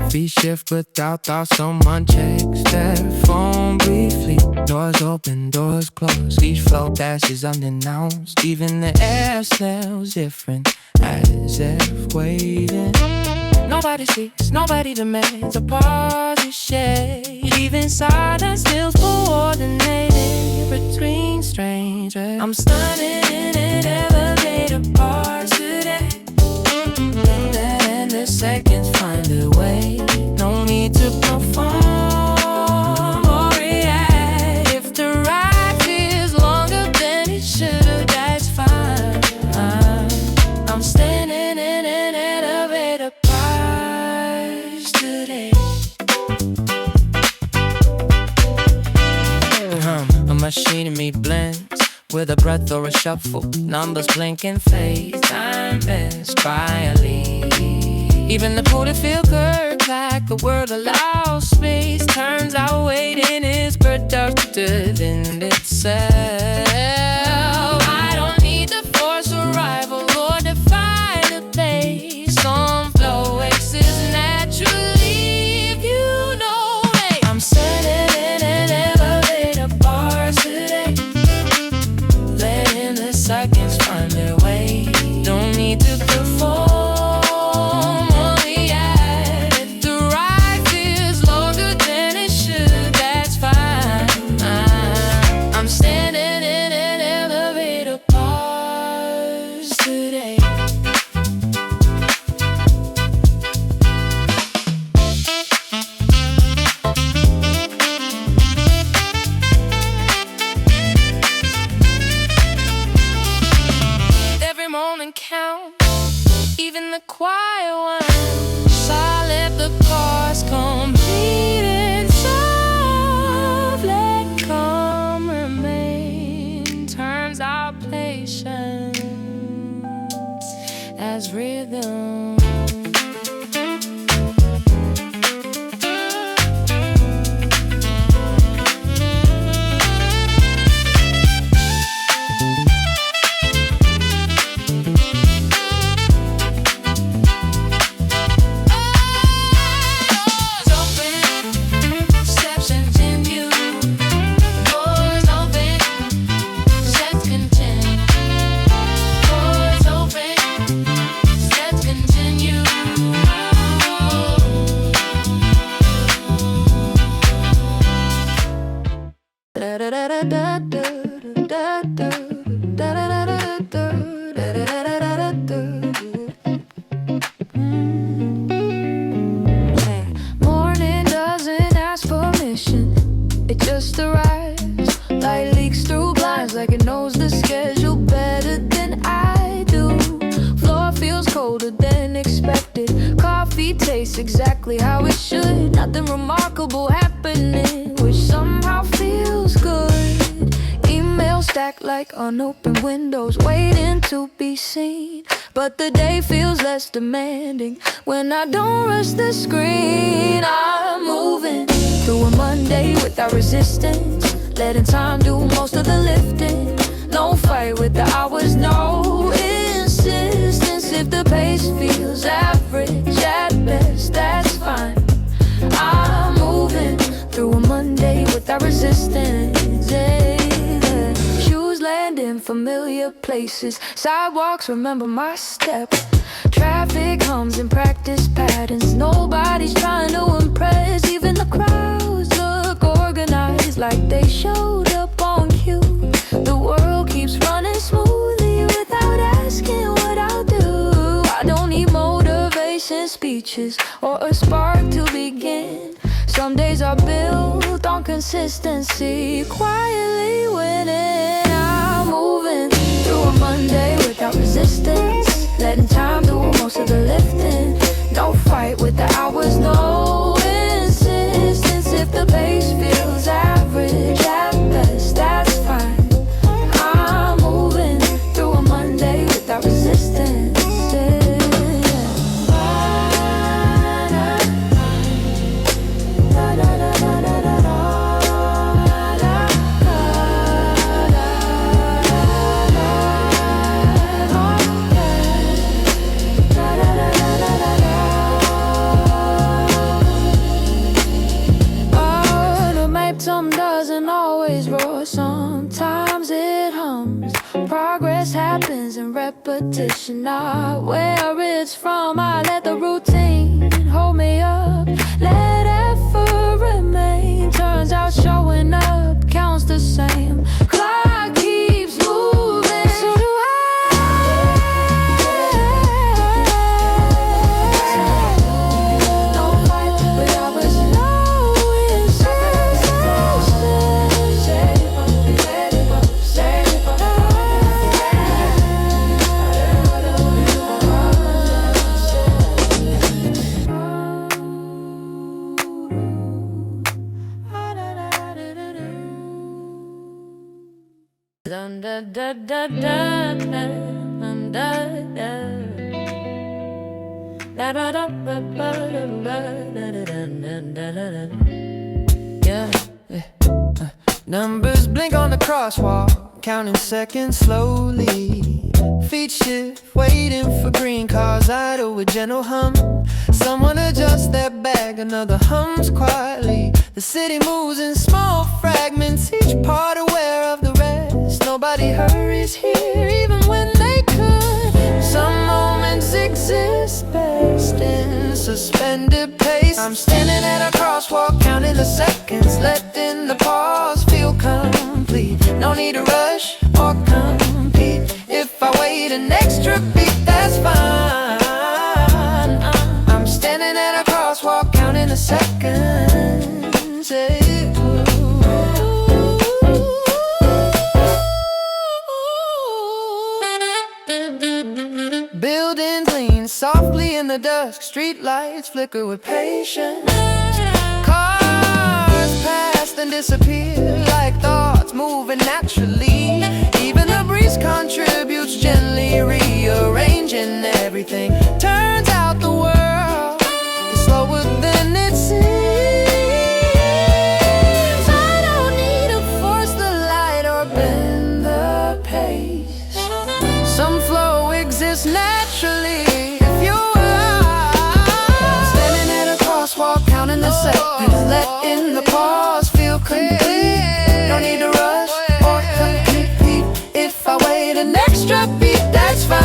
Feet shift without thought, someone checks their phone briefly. Doors open, doors close, each flow passes unannounced. Even the air smells different, as if waiting. Nobody sees, nobody demands a pause is shared. Even silence feels coordinated between strangers. I'm standing in an elevator bar today, and the seconds find a way. No need to perform or react. If the ride feels longer than it should, that's fine. I'm standing in an elevator bars today. A machine in me blends with a breath or a shuffle. Numbers blink and fade, time bends quietly. Even the pool to feel good, like the world allows space. Turns out waiting is productive in itself. I don't need to force arrival or define a place. Some flow exists naturally if you know me. I'm sitting in an elevator bar today, letting the seconds find their way. Don't need to perform. If the ride feels longer than it Morning doesn't ask permission, it just arrives. Light leaks through blinds like it knows the schedule better than I do. Floor feels colder than expected. Coffee tastes exactly how it should. Nothing remarkable happening, which somehow feels good. Emails stacked like unopened windows, waiting to be seen. But the day feels less demanding when I don't rush the screen. I'm moving through a Monday without resistance, letting time do most of the lifting. No fight with the hours, no insistence. If the pace feels average at best, that's fine. I'm moving through a Monday without resistance. Yeah. Shoes land in familiar places, sidewalks remember my steps. Traffic hums in practice patterns. Nobody's trying to impress. Even the crowds look organized, like they showed up on cue. The world keeps running smoothly without asking what I'll do. I don't need motivation speeches or a spark to begin. Some days are built on consistency, quietly winning. I'm moving through a Monday without resistance, letting time do most of the lifting. No fight with the hours, no insistence. If the pace feels average at best, that's fine. I'm moving through a Monday without resistance. Doesn't always roar, sometimes it hums. Progress happens in repetition, not where it's from. I let the routine hold me up, let effort remain. Turns out showing up counts the same. Clock keeps moving, so do I. No fight, but I was dun da da da da da da da da da da. Yeah. Numbers blink on the crosswalk, counting seconds slowly. Feet shift, waiting for green cars, idle with gentle hum. Someone adjusts their bag, another hums quietly. The city moves in small fragments, each part aware of the rest. Nobody hurries here, even when they could. Some moments exist best in suspended pace. I'm standing at a crosswalk, counting the seconds, letting the pause feel complete. No need to rush or compete. If I wait an extra beat, that's fine. I'm standing at a crosswalk, counting the seconds. Yeah. Buildings lean softly in the dusk, street lights flicker with patience. Cars pass and disappear like thoughts moving naturally. Even the breeze contributes gently, rearranging everything. Turns out the world is slower than it seems. I don't need to force the light or bend the pace. Some flow exists naturally if you are. Standing at a crosswalk, counting the seconds, letting the pause feel complete. No need to rush or compete. If I wait an extra beat, that's fine.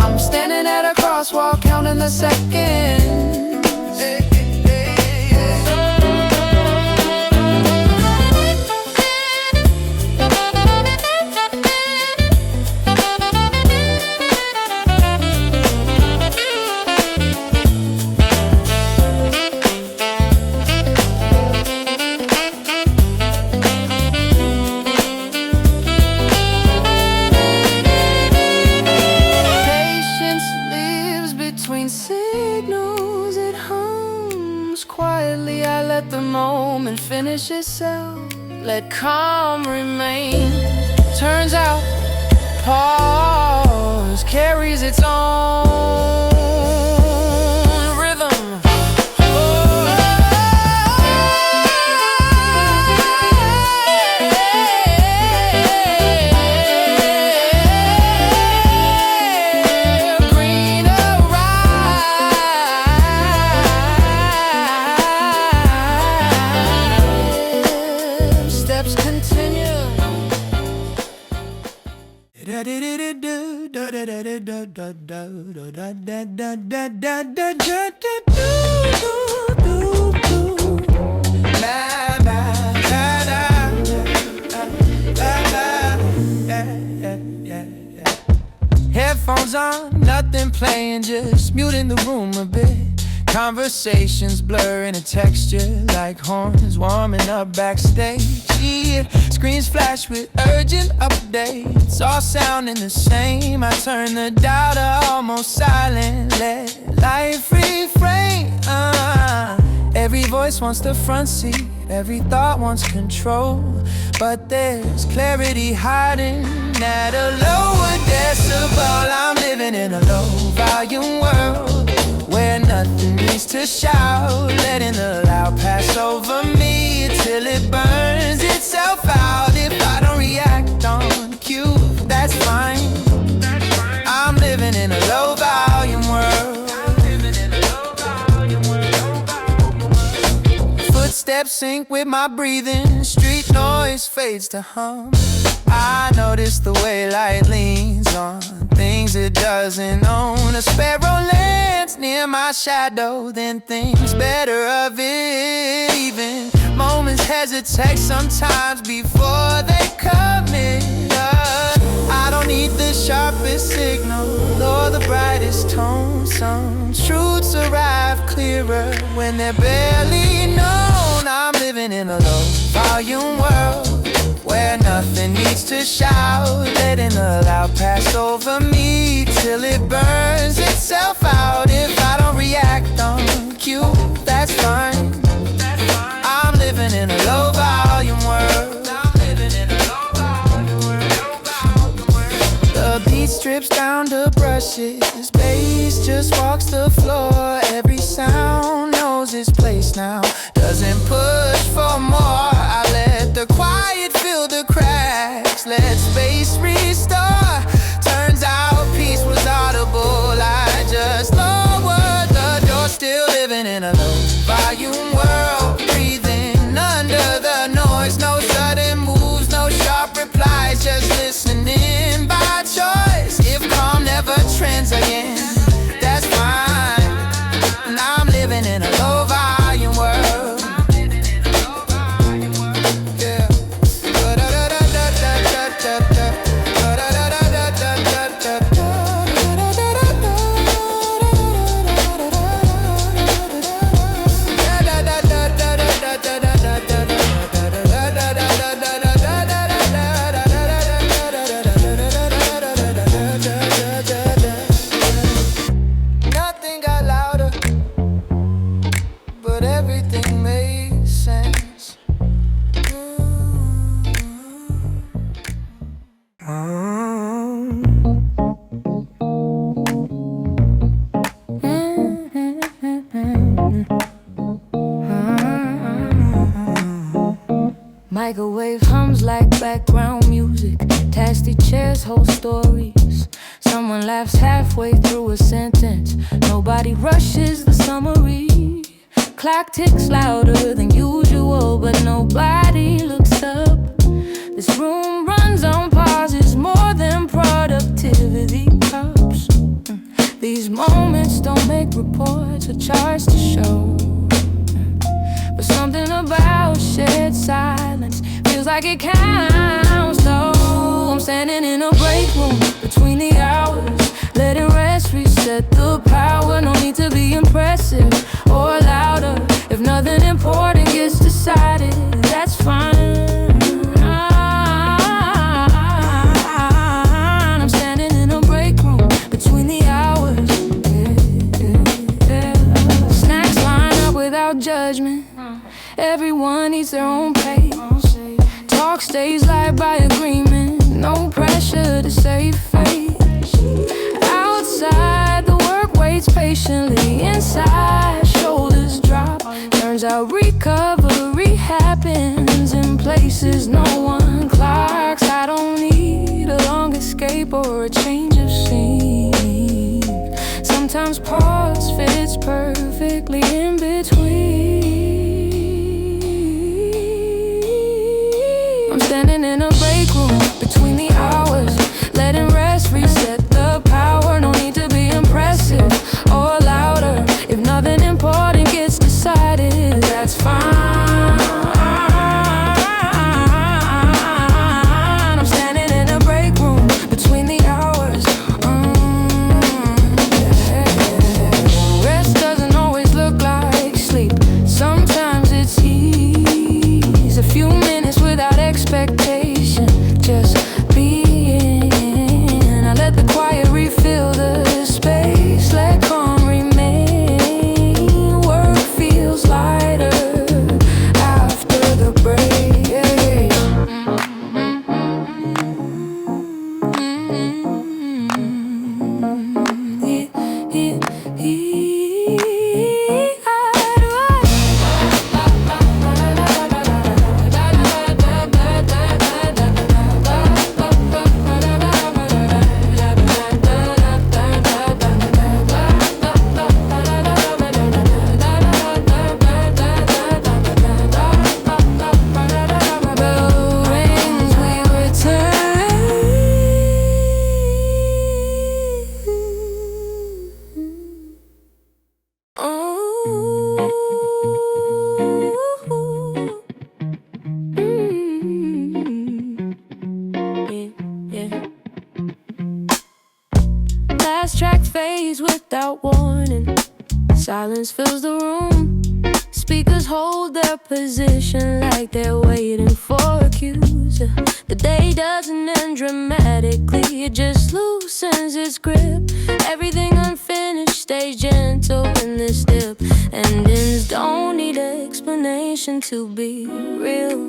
I'm standing at a crosswalk, counting the seconds. comes quietly, I let the moment finish itself. Let calm remain. Turns out, pause carries its own rhythm. Headphones on, nothing playing, just muting the room a bit. Conversations blurring a texture like horns warming up backstage. Yeah, screens flash with urgent updates, all sounding the same. I turn the dial to almost silent, let life refrain. Every voice wants the front seat, every thought wants control, but there's clarity hiding at a lower decibel. I'm living in a low volume world where nothing needs to shout, letting the loud pass over me till it burns itself out. If I don't react on cue, that's fine. I'm living in a low volume world. Footsteps sync with my breathing, street noise fades to hum. I notice the way light leans on things it doesn't own. A sparrow lands near my shadow, then thinks better of it. Even moments hesitate sometimes before they commit. I don't need the sharpest signal or the brightest tone. Some truths arrive clearer when they're barely known. I'm living in a low volume world where nothing needs to shout, letting the loud pass over me till it burns itself out. If I don't react on cue, that's fine. I'm living in a low volume world. The beat strips down to brushes, bass just walks the floor. Every sound knows its place now, doesn't push for more. I let the quiet fill the cracks, let space restore. Turns out peace was audible, I just lowered the door. Still living in a low volume world, breathing under the noise. No sudden moves, no sharp replies, just listening by choice. If calm never trends again, that's fine. And I'm living in a low volume world. Yeah. Nothing got louder, but everything made sense. Microwave hums like background music. Tasty chairs hold stories. Someone laughs halfway through a sentence. Nobody rushes the summary. Clock ticks louder than usual, but nobody looks up. This room runs on pauses more than productivity cups. These moments don't make reports or charts to show, but something about shared silence feels like it counts. So I'm standing in a break room between the hours, letting rest reset the power. No need to be impressive or louder. If nothing important gets decided, that's fine. I'm standing in a break room between the hours. Snacks line up without judgment. Everyone needs their own pace. Talk stays light by agreement. No pressure to save face. Outside, the work waits patiently. Inside, shoulders drop. Turns out recovery happens in places no one clocks. I don't need a long escape or a change of scene. Sometimes pause fits perfectly in between. I'm standing in a break room between the hours, letting rest reset the power. No need to be impressive or louder. If nothing important gets decided, that's fine. I'm standing in a break room between the hours. Rest doesn't always look like sleep. Sometimes it's ease. A few minutes without expectation, just being. I let the quiet refill the space. Let calm remain. Work feels lighter after the break. Last track fades without warning. Silence fills the room. Speakers hold their position like they're waiting for a cue. The day doesn't end dramatically, it just loosens its grip. Everything unfinished stays gentle in this dip. Endings don't need explanation to be real.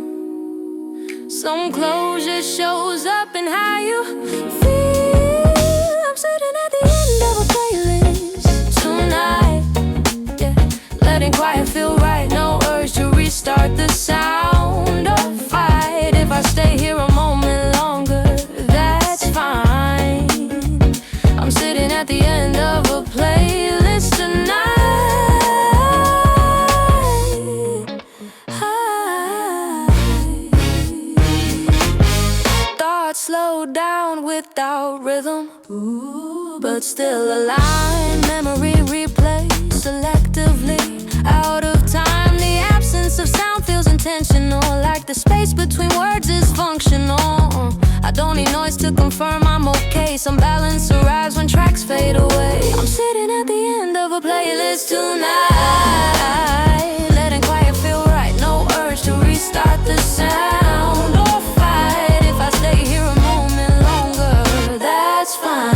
Some closure shows up in how you feel. I'm sitting at the end of a playlist tonight, yeah. Letting quiet feel right. No urge to restart the sound or fight. If I stay here a moment longer, that's fine. I'm sitting at the end of a playlist tonight. Thoughts slow down without rhythm, but still aligned. Memory replay selectively. Out of time, the absence of sound feels intentional. Like the space between words is functional. I don't need noise to confirm I'm okay. Some balance arrives when tracks fade away. I'm sitting at the end of a playlist tonight, letting quiet feel right. No urge to restart the sound or fight. If I stay here a moment longer, that's fine.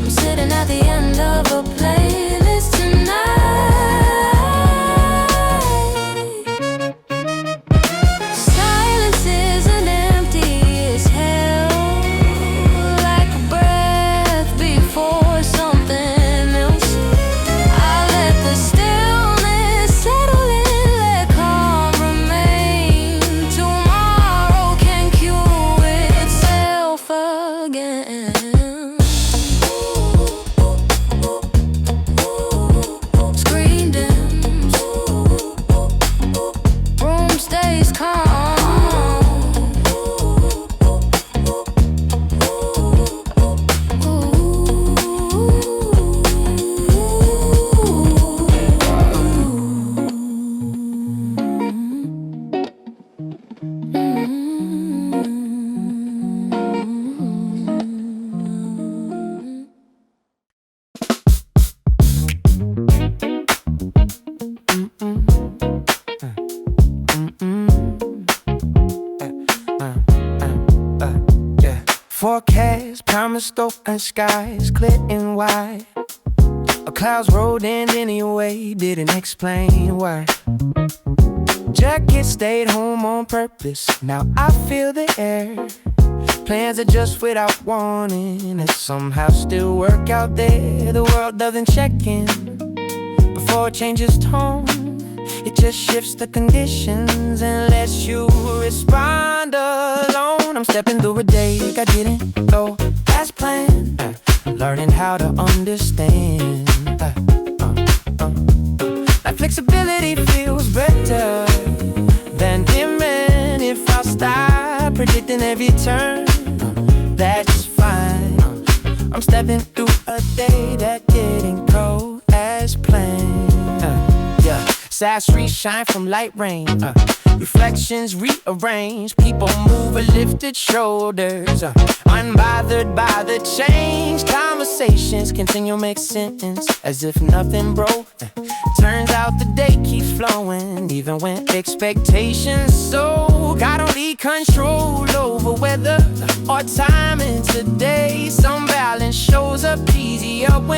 I'm sitting at the end of a playlist tonight. Silence isn't empty, it's held like a breath before something else. I let the stillness settle in, let calm remain. Tomorrow can cue itself again. Screen dims, room stays calm. Forecast, promise, scope and skies clear and wide. Clouds rolled in anyway, didn't explain why. Jacket stayed home on purpose, now I feel the air. Plans adjust without warning, and somehow still work out there. The world doesn't check in before it changes tone. It just shifts the conditions and lets you respond alone. I'm stepping through a day I didn't go as planned, learning how to understand. Like flexibility feels better than given. If I stop predicting every turn, that's fine. I'm stepping through a day that didn't go as planned. Yeah, side streets shine from light rain. Reflections rearrange, people move with lifted shoulders, unbothered by the change. Conversations continue make sense as if nothing broke. Turns out the day keeps flowing even when expectations so got only control over weather or timing today. Some balance shows up easier when